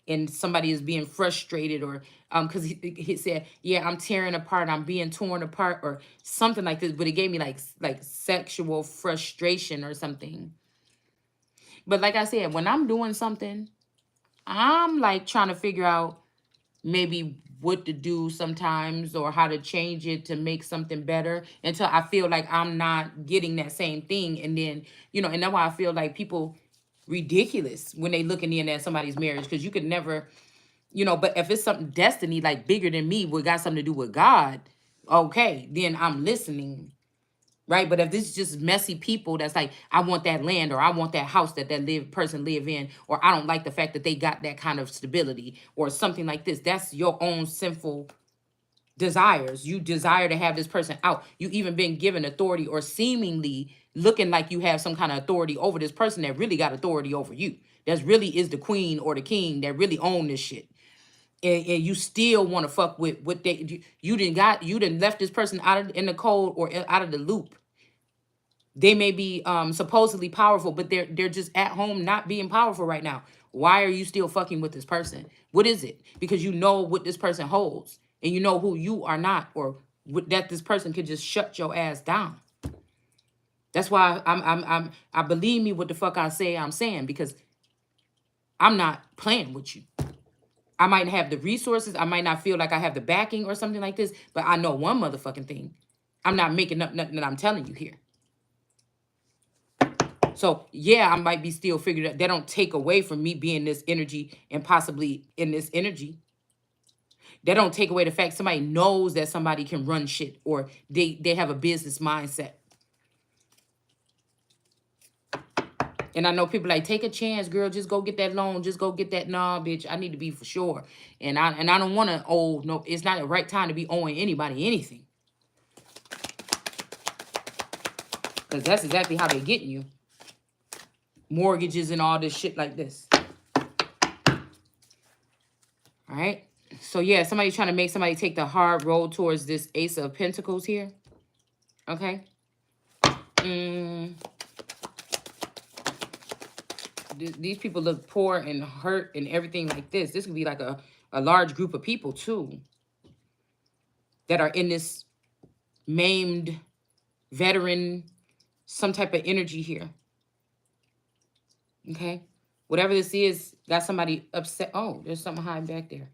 and somebody is being frustrated, or because he said, yeah, I'm tearing apart, I'm being torn apart, or something like this. But it gave me like sexual frustration or something. But like I said, when I'm doing something, I'm like trying to figure out maybe what to do sometimes, or how to change it to make something better, until I feel like I'm not getting that same thing. And then, you know, and that's why I feel like people ridiculous when they looking in at somebody's marriage, because you could never, you know, but if it's something destiny, like bigger than me, what got something to do with God, okay, then I'm listening. Right? But if this is just messy people that's like, I want that land, or I want that house that person live in, or I don't like the fact that they got that kind of stability or something like this, that's your own sinful desires. You desire to have this person out. You even been given authority, or seemingly looking like you have some kind of authority over this person that really got authority over you. That's really is the queen or the king that really own this shit. And you still want to fuck with what you didn't left this person out of in the cold, or out of the loop. They may be supposedly powerful, but they're just at home not being powerful right now. Why are you still fucking with this person? What is it? Because you know what this person holds, and you know who you are not, or that this person could just shut your ass down. That's why I believe me what the fuck I say I'm saying, because I'm not playing with you. I might have the resources. I might not feel like I have the backing or something like this, but I know one motherfucking thing. I'm not making up nothing that I'm telling you here. So yeah, I might be still figured out. They don't take away from me being this energy and possibly in this energy. They don't take away the fact somebody knows that somebody can run shit, or they have a business mindset. And I know people like, take a chance, girl. Just go get that loan. Just go get that. Nah, bitch. I need to be for sure. And I don't want to owe. No, it's not the right time to be owing anybody anything. Because that's exactly how they're getting you. Mortgages and all this shit like this. All right. So yeah, somebody trying to make somebody take the hard road towards this Ace of Pentacles here. Okay. These people look poor and hurt and everything like this. This could be like a large group of people too that are in this maimed veteran, some type of energy here. Okay. Whatever this is, got somebody upset. Oh, there's something hiding back there.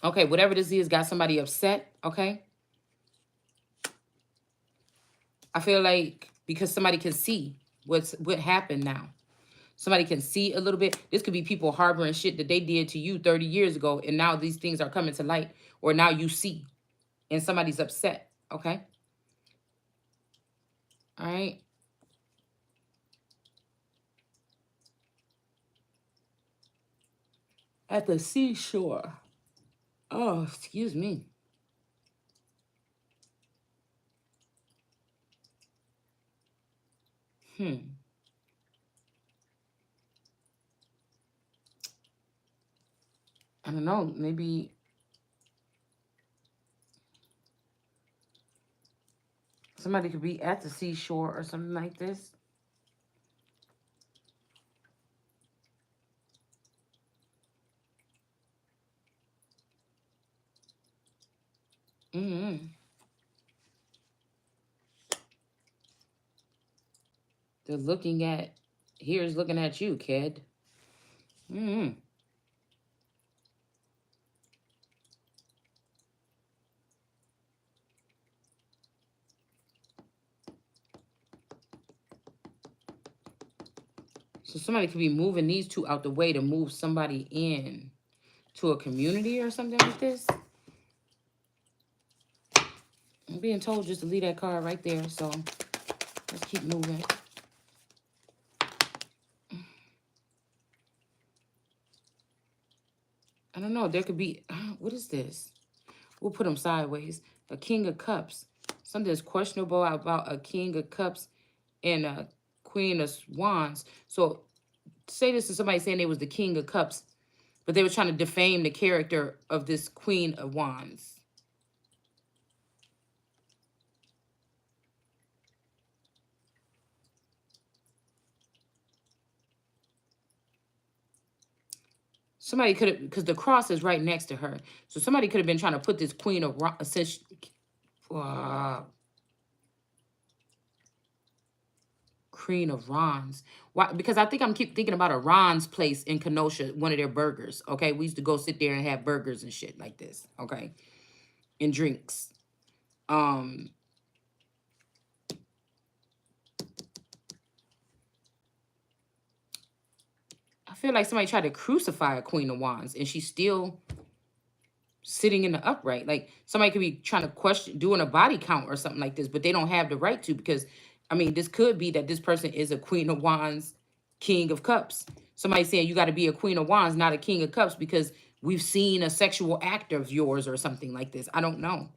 Okay, whatever this is, got somebody upset. Okay. I feel like because somebody can see what happened now. Somebody can see a little bit. This could be people harboring shit that they did to you 30 years ago, and now these things are coming to light, or now you see, and somebody's upset. Okay. All right. At the seashore. Oh, excuse me. I don't know. Maybe somebody could be at the seashore or something like this. They're looking at, here's looking at you, kid. So somebody could be moving these two out the way to move somebody in to a community or something like this. I'm being told just to leave that card right there. So let's keep moving. I don't know. There could be, what is this? We'll put them sideways. A King of Cups. Something that's questionable about a King of Cups and a Queen of Wands. So say this to somebody saying they was the King of Cups, but they were trying to defame the character of this Queen of Wands. Somebody could have, because the cross is right next to her. So somebody could have been trying to put this Queen of Queen of Ron's. Why? Because I think I'm keep thinking about a Ron's place in Kenosha, one of their burgers. Okay, we used to go sit there and have burgers and shit like this. Okay, and drinks. I feel like somebody tried to crucify a Queen of Wands, and she's still sitting in the upright. Like somebody could be trying to question doing a body count or something like this, but they don't have the right to, because I mean, this could be that this person is a Queen of Wands, King of Cups. Somebody saying you got to be a Queen of Wands, not a King of Cups, because we've seen a sexual act of yours or something like this. I don't know.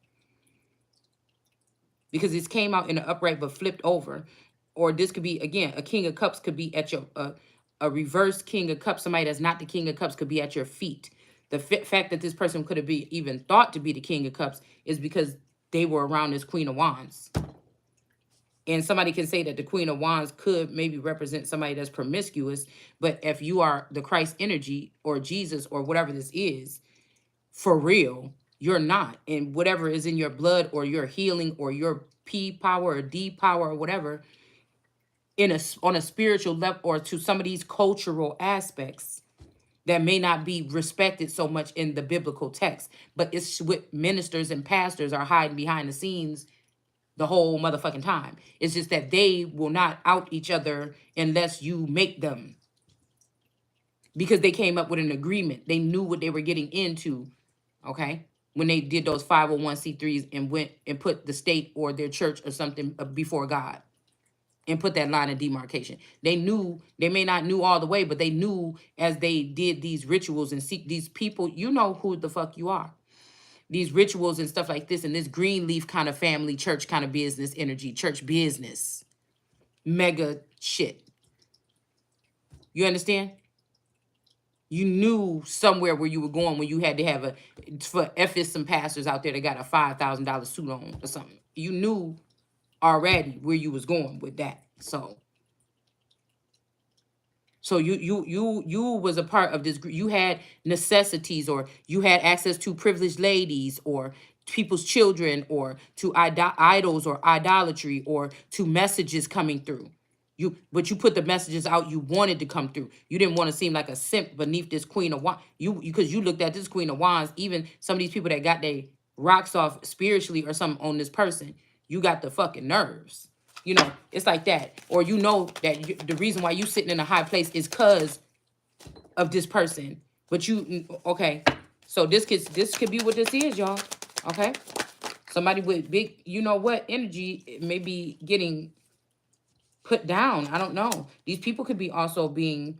Because this came out in the upright but flipped over. Or this could be, again, a King of Cups could be at your, a reverse King of Cups. Somebody that's not the King of Cups could be at your feet. The fact that this person could have been even thought to be the King of Cups is because they were around this Queen of Wands. And somebody can say that the Queen of Wands could maybe represent somebody that's promiscuous, but if you are the Christ energy or Jesus or whatever this is, for real, you're not. And whatever is in your blood or your healing or your P power or D power or whatever, on a spiritual level or to some of these cultural aspects that may not be respected so much in the biblical text, but it's what ministers and pastors are hiding behind the scenes the whole motherfucking time. It's just that they will not out each other unless you make them, because they came up with an agreement. They knew what they were getting into, okay? When they did those 501c3s and went and put the state or their church or something before God and put that line of demarcation. They knew, they may not knew all the way, but they knew as they did these rituals and see these people, you know who the fuck you are. These rituals and stuff like this, and this green leaf kind of family, church kind of business energy, church business, mega shit. You understand? You knew somewhere where you were going when you had to have a, for if it's some pastors out there that got a $5,000 suit on or something. You knew already where you was going with that. So you was a part of this group. You had necessities, or you had access to privileged ladies, or people's children, or to idols or idolatry, or to messages coming through. But you put the messages out you wanted to come through. You didn't want to seem like a simp beneath this Queen of Wands. Because you looked at this Queen of Wands, even some of these people that got their rocks off spiritually or something on this person, you got the fucking nerves. It's like that. Or that the reason why you sitting in a high place is because of this person. But okay. So this could be what this is, y'all. Okay. Somebody with big, energy may be getting put down. I don't know. These people could be also being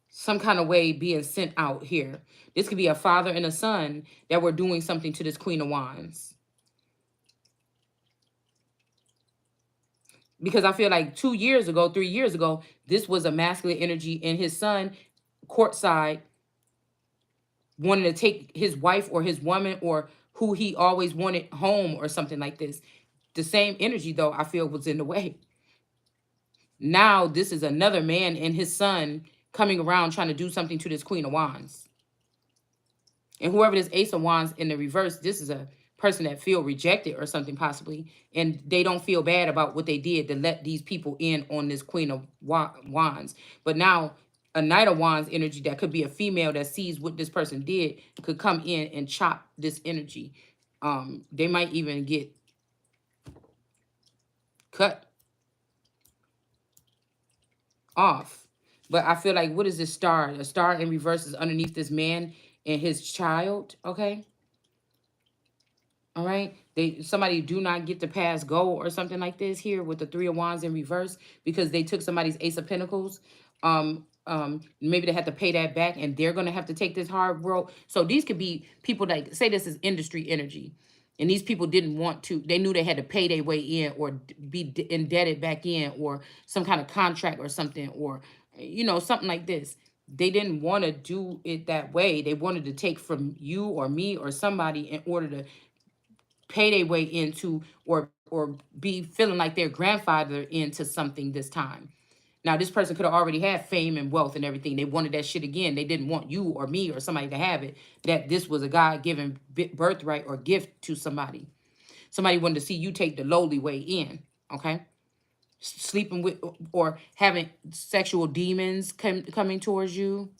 some kind of way being sent out here. This could be a father and a son that were doing something to this Queen of Wands. Because I feel like 2 years ago, 3 years ago, this was a masculine energy, and his son, courtside, wanted to take his wife or his woman or who he always wanted home or something like this. The same energy, though, I feel was in the way. Now, this is another man and his son coming around trying to do something to this Queen of Wands. And whoever this Ace of Wands in the reverse, this is a person that feel rejected or something possibly, and they don't feel bad about what they did to let these people in on this Queen of Wands. But now a Knight of Wands energy that could be a female that sees what this person did could come in and chop this energy. They might even get cut off. But I feel like, what is this star? A star in reverse is underneath this man and his child, okay? All right. Somebody do not get to pass go or something like this here with the Three of Wands in reverse, because they took somebody's Ace of Pentacles. Maybe they have to pay that back, and they're gonna have to take this hard road. So these could be people like, say this is industry energy, and these people didn't want to. They knew they had to pay their way in, or be indebted back in, or some kind of contract or something, or something like this. They didn't want to do it that way. They wanted to take from you or me or somebody in order to pay their way into, or be feeling like their grandfather into something this time. Now, this person could have already had fame and wealth and everything. They wanted that shit again. They didn't want you or me or somebody to have it. That this was a God-given birthright or gift to somebody. Somebody wanted to see you take the lowly way in, okay? Sleeping with or having sexual demons coming towards you.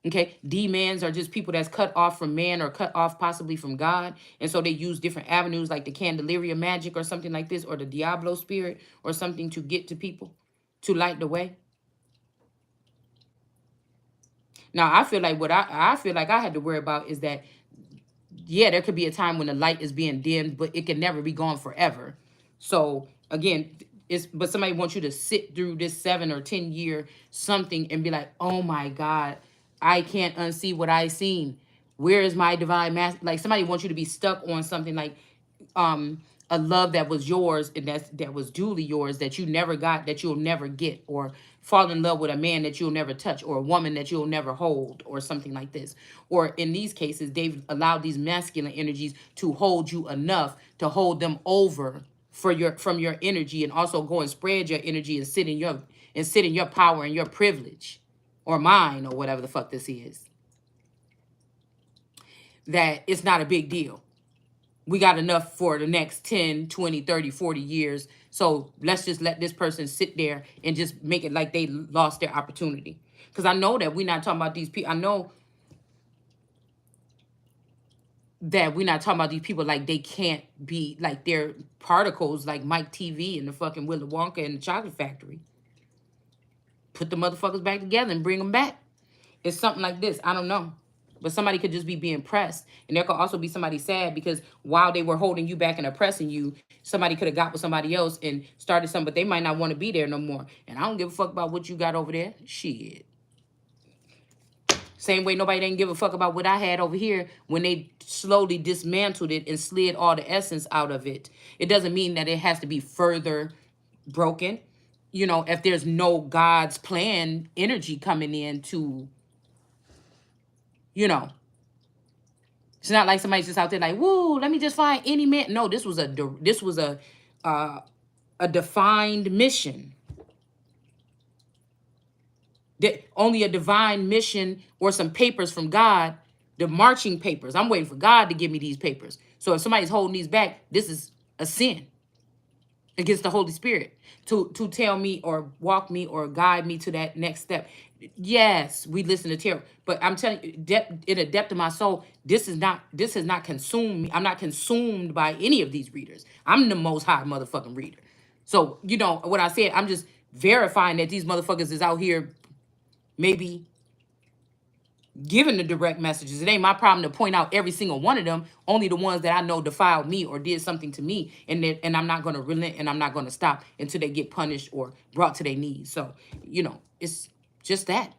Okay, demons are just people that's cut off from man or cut off possibly from God. And so they use different avenues like the Candelaria magic or something like this, or the Diablo spirit or something to get to people, to light the way. Now, I feel like what I feel like I had to worry about is that, yeah, there could be a time when the light is being dimmed, but it can never be gone forever. So again, but somebody wants you to sit through this 7 or 10 year something and be like, oh my God, I can't unsee what I seen. Where is my divine master? Like, somebody wants you to be stuck on something like a love that was yours and that was duly yours, that you never got, that you'll never get, or fall in love with a man that you'll never touch, or a woman that you'll never hold, or something like this. Or in these cases, they've allowed these masculine energies to hold you enough to hold them over for your from your energy, and also go and spread your energy and sit in your power and your privilege, or mine, or whatever the fuck this is. That it's not a big deal. We got enough for the next 10, 20, 30, 40 years. So let's just let this person sit there and just make it like they lost their opportunity. Because I know that we're not talking about these people. I know that we're not talking about these people like they can't be, like they're particles like Mike TV and the fucking Willy Wonka and the Chocolate Factory. Put the motherfuckers back together and bring them back. It's something like this. I don't know. But somebody could just be being pressed. And there could also be somebody sad because while they were holding you back and oppressing you, somebody could have got with somebody else and started something, but they might not want to be there no more. And I don't give a fuck about what you got over there. Shit. Same way nobody didn't give a fuck about what I had over here when they slowly dismantled it and slid all the essence out of it. It doesn't mean that it has to be further broken. You know, if there's no God's plan energy coming in to, you know, it's not like somebody's just out there like, woo, let me just find any man. No, this was a defined mission. That only a divine mission or some papers from God, the marching papers. I'm waiting for God to give me these papers. So if somebody's holding these back, this is a sin against the Holy Spirit to tell me or walk me or guide me to that next step. Yes, we listen to tarot, but I'm telling you, in the depth of my soul, this has not consumed me. I'm not consumed by any of these readers. I'm the most high motherfucking reader. So, you know, what I said, I'm just verifying that these motherfuckers is out here maybe giving the direct messages. It ain't my problem to point out every single one of them, only the ones that I know defiled me or did something to me, and I'm not going to relent, and I'm not going to stop until they get punished or brought to their knees. So, you know, it's just that.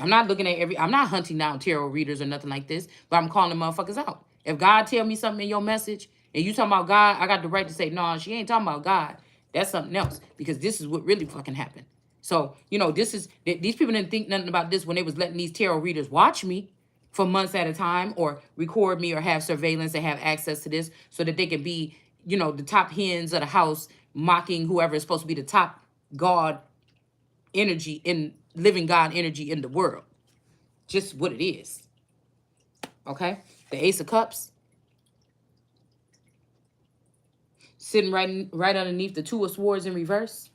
I'm not looking at I'm not hunting down tarot readers or nothing like this, but I'm calling motherfuckers out. If God tell me something in your message and you talking about God, I got the right to say, no, she ain't talking about God. That's something else, because this is what really fucking happened. So, you know, these people didn't think nothing about this when they was letting these tarot readers watch me for months at a time, or record me, or have surveillance and have access to this so that they can be, you know, the top hens of the house, mocking whoever is supposed to be the top God energy in living God energy in the world. Just what it is. Okay? The Ace of Cups sitting right underneath the Two of Swords in reverse.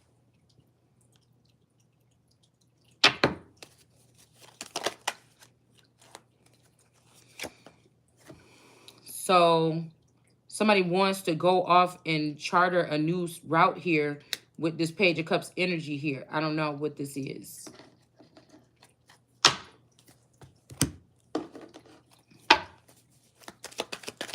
So somebody wants to go off and charter a new route here with this Page of Cups energy here. I don't know what this is.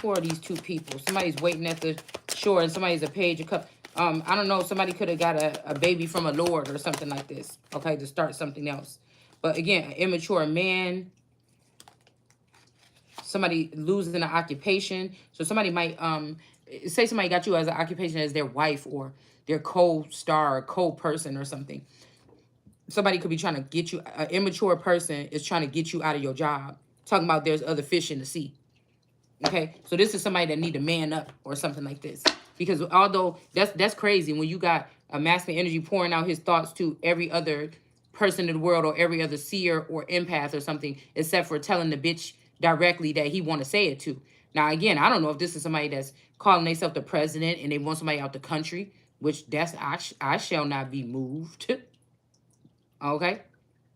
Who are these two people? Somebody's waiting at the shore and somebody's a Page of Cups. I don't know. Somebody could have got a baby from a lord or something like this. Okay, to start something else. But again, an immature man. Somebody losing an occupation. So somebody might say somebody got you as an occupation as their wife or their co-star or co-person or something. Somebody could be trying to get you, an immature person is trying to get you out of your job. Talking about there's other fish in the sea. Okay, so this is somebody that need to man up or something like this. Because although that's crazy when you got a masculine energy pouring out his thoughts to every other person in the world or every other seer or empath or something, except for telling the bitch directly that he want to say it to. Now, again, I don't know if this is somebody that's calling themselves the president and they want somebody out the country, which I shall not be moved. Okay?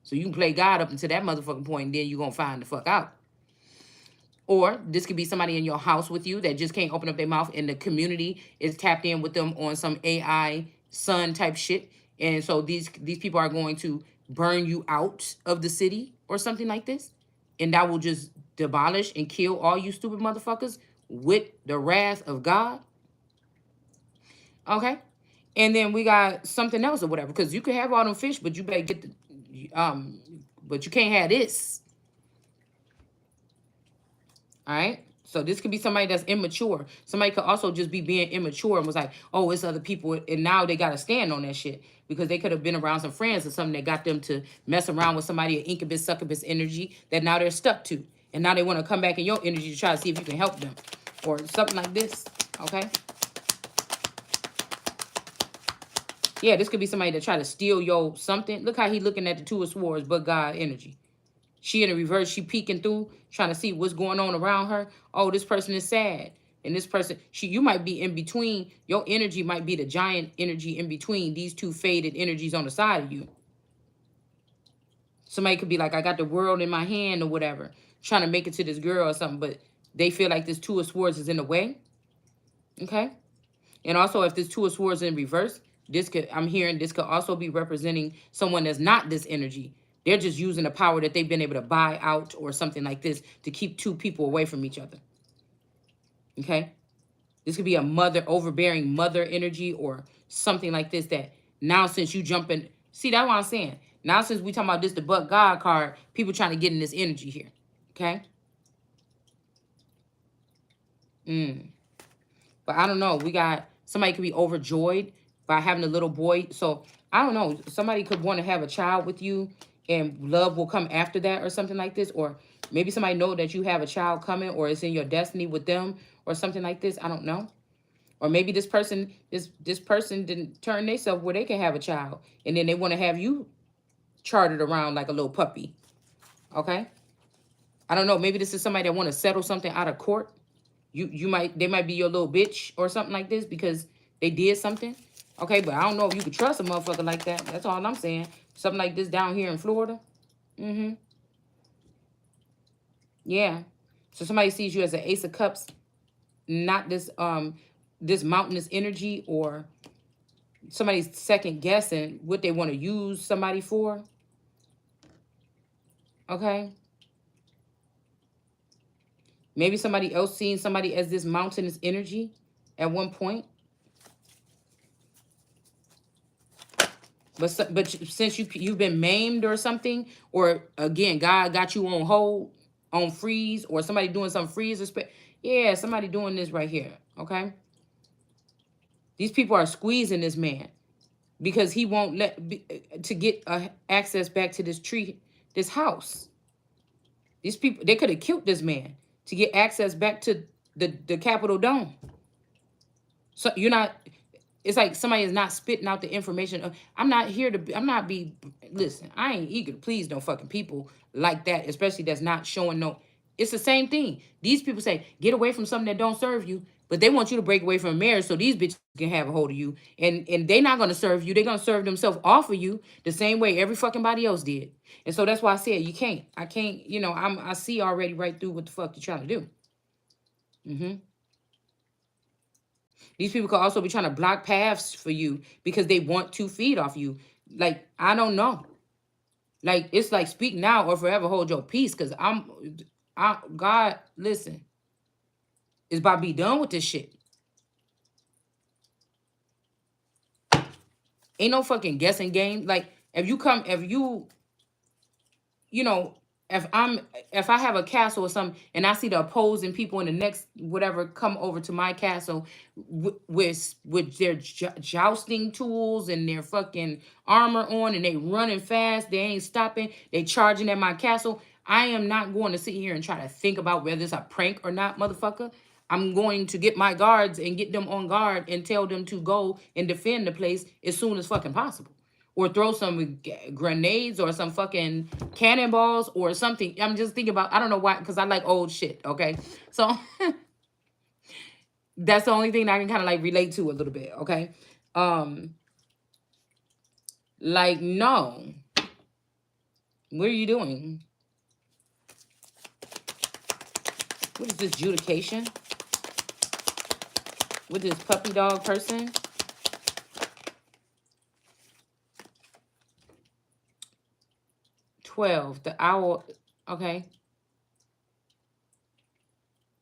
So you can play God up until that motherfucking point, and then you're going to find the fuck out. Or this could be somebody in your house with you that just can't open up their mouth, and the community is tapped in with them on some AI sun type shit. And so these people are going to burn you out of the city or something like this. And that will just demolish and kill all you stupid motherfuckers with the wrath of God. Okay? And then we got something else or whatever. Because you can have all them fish, but you better get the but you can't have this. All right? So this could be somebody that's immature. Somebody could also just be being immature and was like, oh, it's other people. And now they got to stand on that shit because they could have been around some friends or something that got them to mess around with somebody, an incubus, succubus energy that now they're stuck to. And now they want to come back in your energy to try to see if you can help them or something like this. Okay. Yeah, this could be somebody that try to steal your something. Look how he looking at the Two of Swords, but God energy. She in the reverse, she peeking through, trying to see what's going on around her. Oh, this person is sad. And this person, you might be in between. Your energy might be the giant energy in between these two faded energies on the side of you. Somebody could be like, I got the world in my hand or whatever, trying to make it to this girl or something, but they feel like this Two of Swords is in the way. Okay? And also, if this Two of Swords in reverse, I'm hearing this could also be representing someone that's not this energy. They're just using the power that they've been able to buy out or something like this to keep two people away from each other. Okay? This could be a mother, overbearing mother energy or something like this that now since you jump in, see, that's what I'm saying. Now since we talking about this, the but God card, people trying to get in this energy here. Okay? But I don't know. We got somebody could be overjoyed by having a little boy. So I don't know. Somebody could want to have a child with you and love will come after that or something like this. Or maybe somebody know that you have a child coming or it's in your destiny with them or something like this. I don't know. Or maybe this person, this person didn't turn themselves where they can have a child. And then they want to have you charted around like a little puppy. Okay? I don't know. Maybe this is somebody that want to settle something out of court. They might be your little bitch or something like this because they did something. Okay, but I don't know if you could trust a motherfucker like that. That's all I'm saying. Something like this down here in Florida. Mm-hmm. Yeah. So somebody sees you as an Ace of Cups, not this mountainous energy, or somebody's second guessing what they want to use somebody for. Okay. Maybe somebody else seeing somebody as this mountainous energy at one point. But since you've been maimed or something, or again, God got you on hold, on freeze, or somebody doing some freeze, yeah, somebody doing this right here, okay? These people are squeezing this man because he won't to get access back to this house. These people, they could have killed this man to get access back to the Capitol Dome. So you're not. It's like somebody is not spitting out the information. I'm not here to. I'm not be. Listen, I ain't eager to please no fucking people like that, especially that's not showing no. It's the same thing. These people say get away from something that don't serve you, but they want you to break away from marriage so these bitches can have a hold of you, and they're not gonna serve you. They're gonna serve themselves off of you the same way every fucking body else did. And so that's why I said you can't. I can't. You know, I see already right through what the fuck you're trying to do. Mm-hmm. These people could also be trying to block paths for you because they want to feed off you. Like, I don't know. Like, it's like speak now or forever hold your peace. Cause God, listen, is about to be done with this shit. Ain't no fucking guessing game. Like, you know, if I have a castle or something and I see the opposing people in the next whatever come over to my castle with their jousting tools and their fucking armor on and they running fast, they ain't stopping, they charging at my castle. I am not going to sit here and try to think about whether it's a prank or not, motherfucker. I'm going to get my guards and get them on guard and tell them to go and defend the place as soon as fucking possible or throw some grenades or some fucking cannonballs or something. I'm just thinking about, I don't know why, because I like old shit, okay? So that's the only thing that I can kind of like relate to a little bit, okay? Like, no. What are you doing? What is this adjudication? With this puppy dog person? 12, the owl, okay.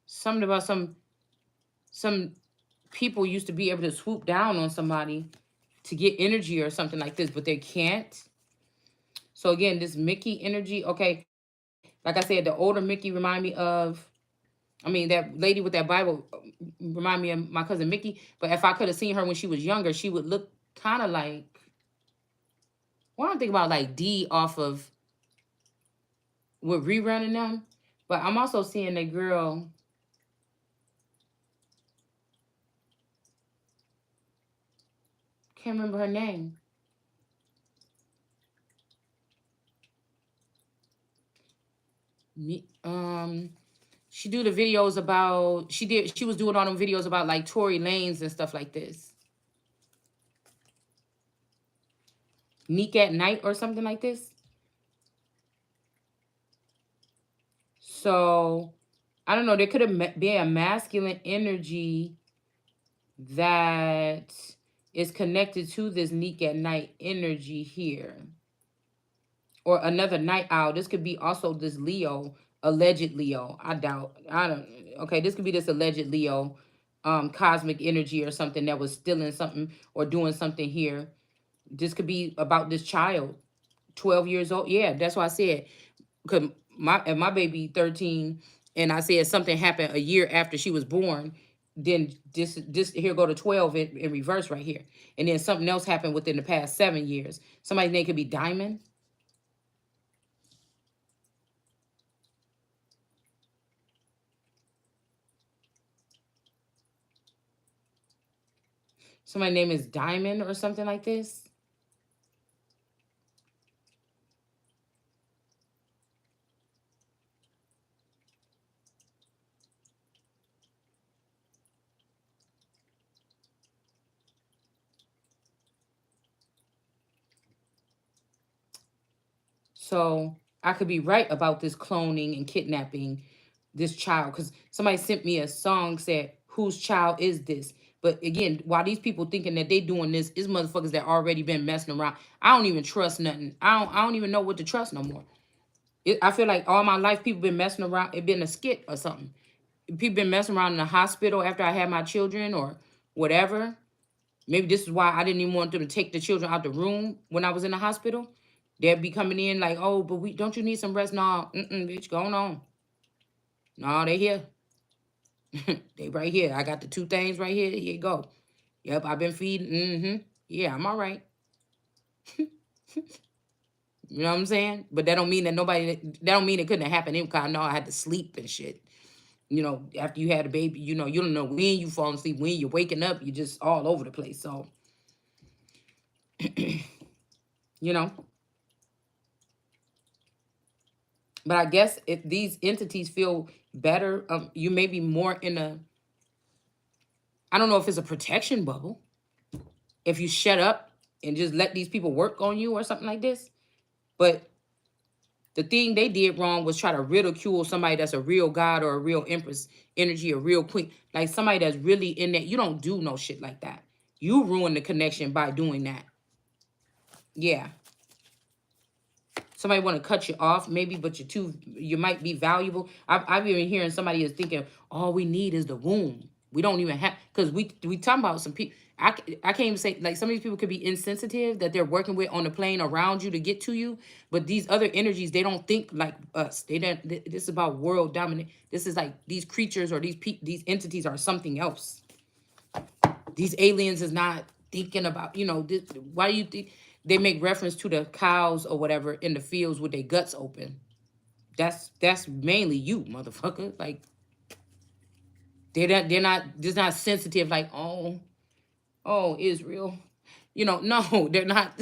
Something about some people used to be able to swoop down on somebody to get energy or something like this, but they can't. So again, this Mickey energy, okay. Like I said, the older Mickey remind me of I mean, that lady with that Bible remind me of my cousin Mickey. But if I could have seen her when she was younger, she would look kind of like. Well, I'm thinking about like D off of with rerunning them. But I'm also seeing the girl. Can't remember her name. She do the videos about. She was doing all them videos about like Tory Lanes and stuff like this. Neek at Night or something like this. So I don't know. There could have been a masculine energy that is connected to this Neek at Night energy here, or another night owl. This could be also this Leo, alleged Leo. I doubt. I don't. Okay, this could be this alleged Leo, cosmic energy or something that was stealing something or doing something here. This could be about this child, 12 years old. Yeah, that's why I said, because my baby 13, and I said something happened a year after she was born. Then this here go to 12 in reverse right here, and then something else happened within the past 7 years. Somebody's name could be Diamond. Somebody's name is Diamond or something like this. So I could be right about this cloning and kidnapping this child, because somebody sent me a song said, "Whose child is this?" But again, while these people thinking that they doing this, is motherfuckers that already been messing around. I don't even trust nothing. I don't even know what to trust no more. I feel like all my life people been messing around. It been a skit or something. People been messing around in the hospital after I had my children or whatever. Maybe this is why I didn't even want them to take the children out the room when I was in the hospital. They'd be coming in like, "Oh, but we don't you need some rest?" No, bitch, going on. No, they here. They right here. I got the two things right here. Here you go. Yep, I've been feeding. Yeah, I'm all right. You know what I'm saying? But that don't mean that nobody. That don't mean it couldn't have happened. Because I know I had to sleep and shit. After you had a baby, you don't know when you fall asleep, when you're waking up. You're just all over the place. So, you know. But I guess if these entities feel better, you may be more in a. I don't know if it's a protection bubble. If you shut up and just let these people work on you or something like this. But the thing they did wrong was try to ridicule somebody that's a real god or a real empress energy, a real queen, like somebody that's really in that. You don't do no shit like that. You ruin the connection by doing that. Yeah. Somebody want to cut you off, maybe, but you might be valuable. I've been hearing somebody is thinking all we need is the womb. We don't even have, because we talking about some people. I can't even say, like, some of these people could be insensitive that they're working with on the plane around you to get to you, but these other energies, they don't think like us. They don't. This is about world dominant. This is like these creatures or these entities are something else. These aliens is not thinking about, this, why do you think they make reference to the cows or whatever in the fields with their guts open? That's mainly you, motherfucker. Like, they're not just not sensitive, like, oh, Israel. No, they're not.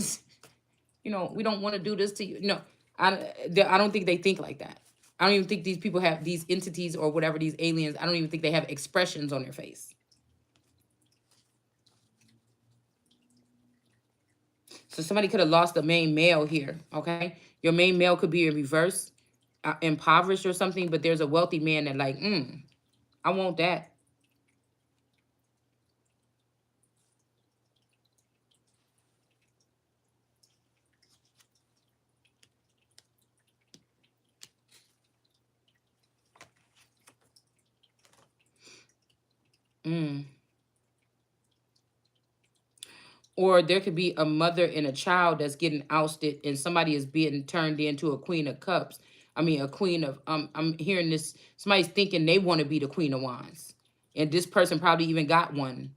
We don't want to do this to you. No, I don't think they think like that. I don't even think these people have these entities or whatever, these aliens. I don't even think they have expressions on their face. So somebody could have lost the main male here, okay? Your main male could be in reverse, impoverished or something, but there's a wealthy man that like, I want that. Mm. Or there could be a mother and a child that's getting ousted, and somebody is being turned into a queen of cups. I mean, a queen of, I'm hearing this, somebody's thinking they want to be the Queen of Wands. And this person probably even got one.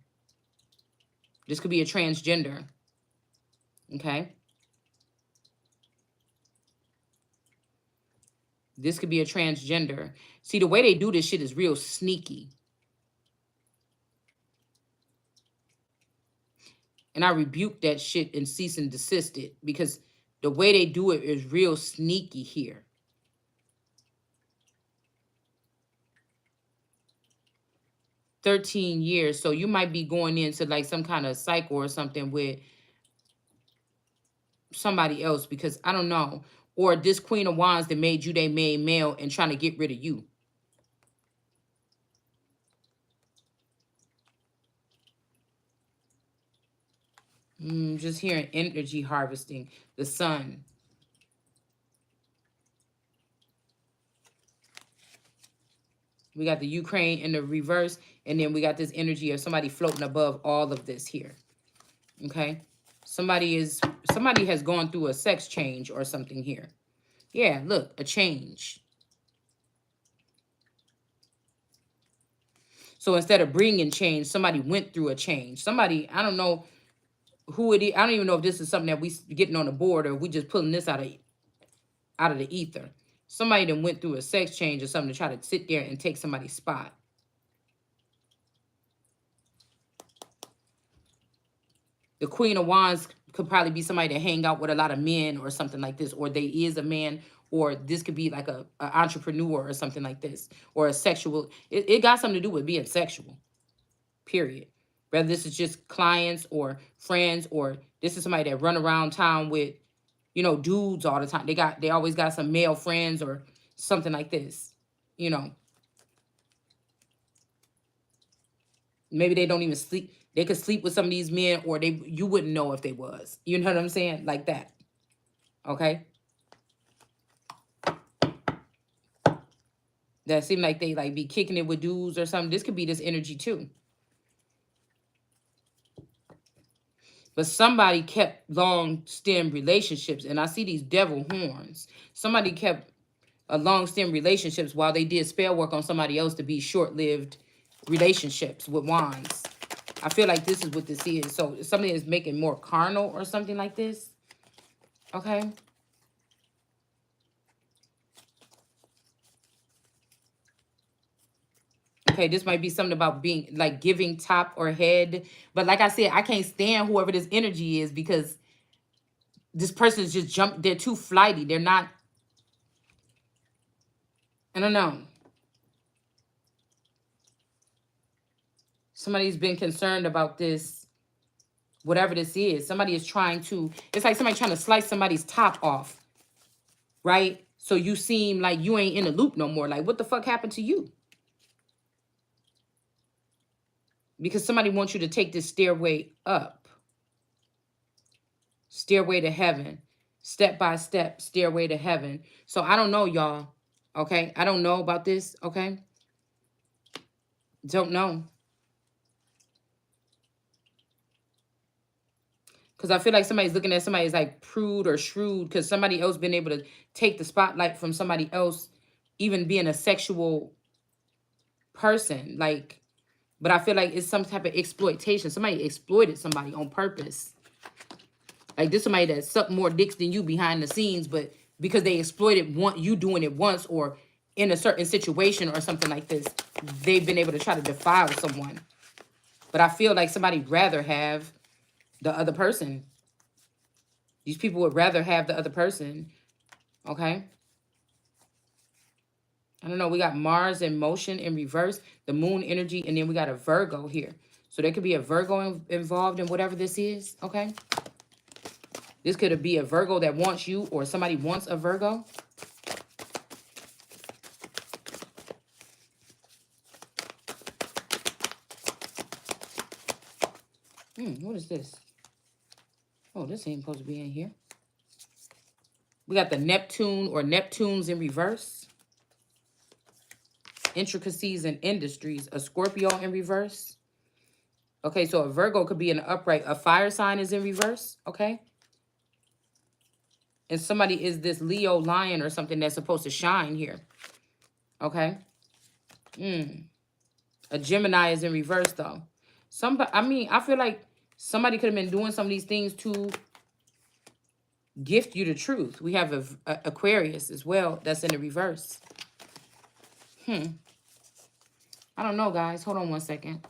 This could be a transgender. Okay. This could be a transgender. See, the way they do this shit is real sneaky. And I rebuke that shit and cease and desist it, because the way they do it is real sneaky here. $13 years. So you might be going into like some kind of cycle or something with somebody else, because I don't know. Or this Queen of Wands that made you their main male and trying to get rid of you. Just hearing energy harvesting. The sun. We got the Ukraine in the reverse. And then we got this energy of somebody floating above all of this here. Okay. Somebody has gone through a sex change or something here. Yeah, look, a change. So instead of bringing change, somebody went through a change. Somebody, I don't know who it is. I don't even know if this is something that we getting on the board, or we just pulling this out of the ether. Somebody that went through a sex change or something to try to sit there and take somebody's spot. The Queen of Wands could probably be somebody that hang out with a lot of men or something like this, or they is a man, or this could be like a entrepreneur or something like this, or a sexual. It got something to do with being sexual, period. Whether this is just clients or friends, or this is somebody that run around town with, dudes all the time. They always got some male friends or something like this, Maybe they don't even sleep. They could sleep with some of these men, or you wouldn't know if they was. You know what I'm saying? Like that. Okay? That seem like they like be kicking it with dudes or something. This could be this energy too. But somebody kept long stem relationships, and I see these devil horns. Somebody kept a long stem relationships while they did spell work on somebody else to be short-lived relationships with wands. I feel like this is what this is. So something is making more carnal or something like this. Okay. Okay, this might be something about being like giving top or head. But like I said, I can't stand whoever this energy is, because this person is just they're too flighty. They're not, I don't know. Somebody's been concerned about this, whatever this is. Somebody is trying to, it's like somebody trying to slice somebody's top off, right? So you seem like you ain't in the loop no more. Like, what the fuck happened to you? Because somebody wants you to take this stairway up. Stairway to heaven. Step by step, stairway to heaven. So I don't know, y'all. Okay? I don't know about this. Okay? Don't know. Because I feel like somebody's looking at somebody as like prude or shrewd, because somebody else been able to take the spotlight from somebody else, even being a sexual person. Like, but I feel like it's some type of exploitation. Somebody exploited somebody on purpose. Like, this somebody that sucked more dicks than you behind the scenes, but because they exploited you doing it once, or in a certain situation or something like this, they've been able to try to defile someone. But I feel like somebody rather have the other person. These people would rather have the other person. Okay? I don't know. We got Mars in motion in reverse, the moon energy, and then we got a Virgo here. So there could be a Virgo involved in whatever this is. Okay? This could be a Virgo that wants you, or somebody wants a Virgo. What is this? Oh, this ain't supposed to be in here. We got the Neptune or Neptunes in reverse. Intricacies and industries. A Scorpio in reverse. Okay, so a Virgo could be an upright. A fire sign is in reverse. Okay. And somebody is this Leo lion or something that's supposed to shine here. Okay. A Gemini is in reverse, though. I feel like somebody could have been doing some of these things to gift you the truth. We have a Aquarius as well that's in the reverse. I don't know, guys. Hold on one second.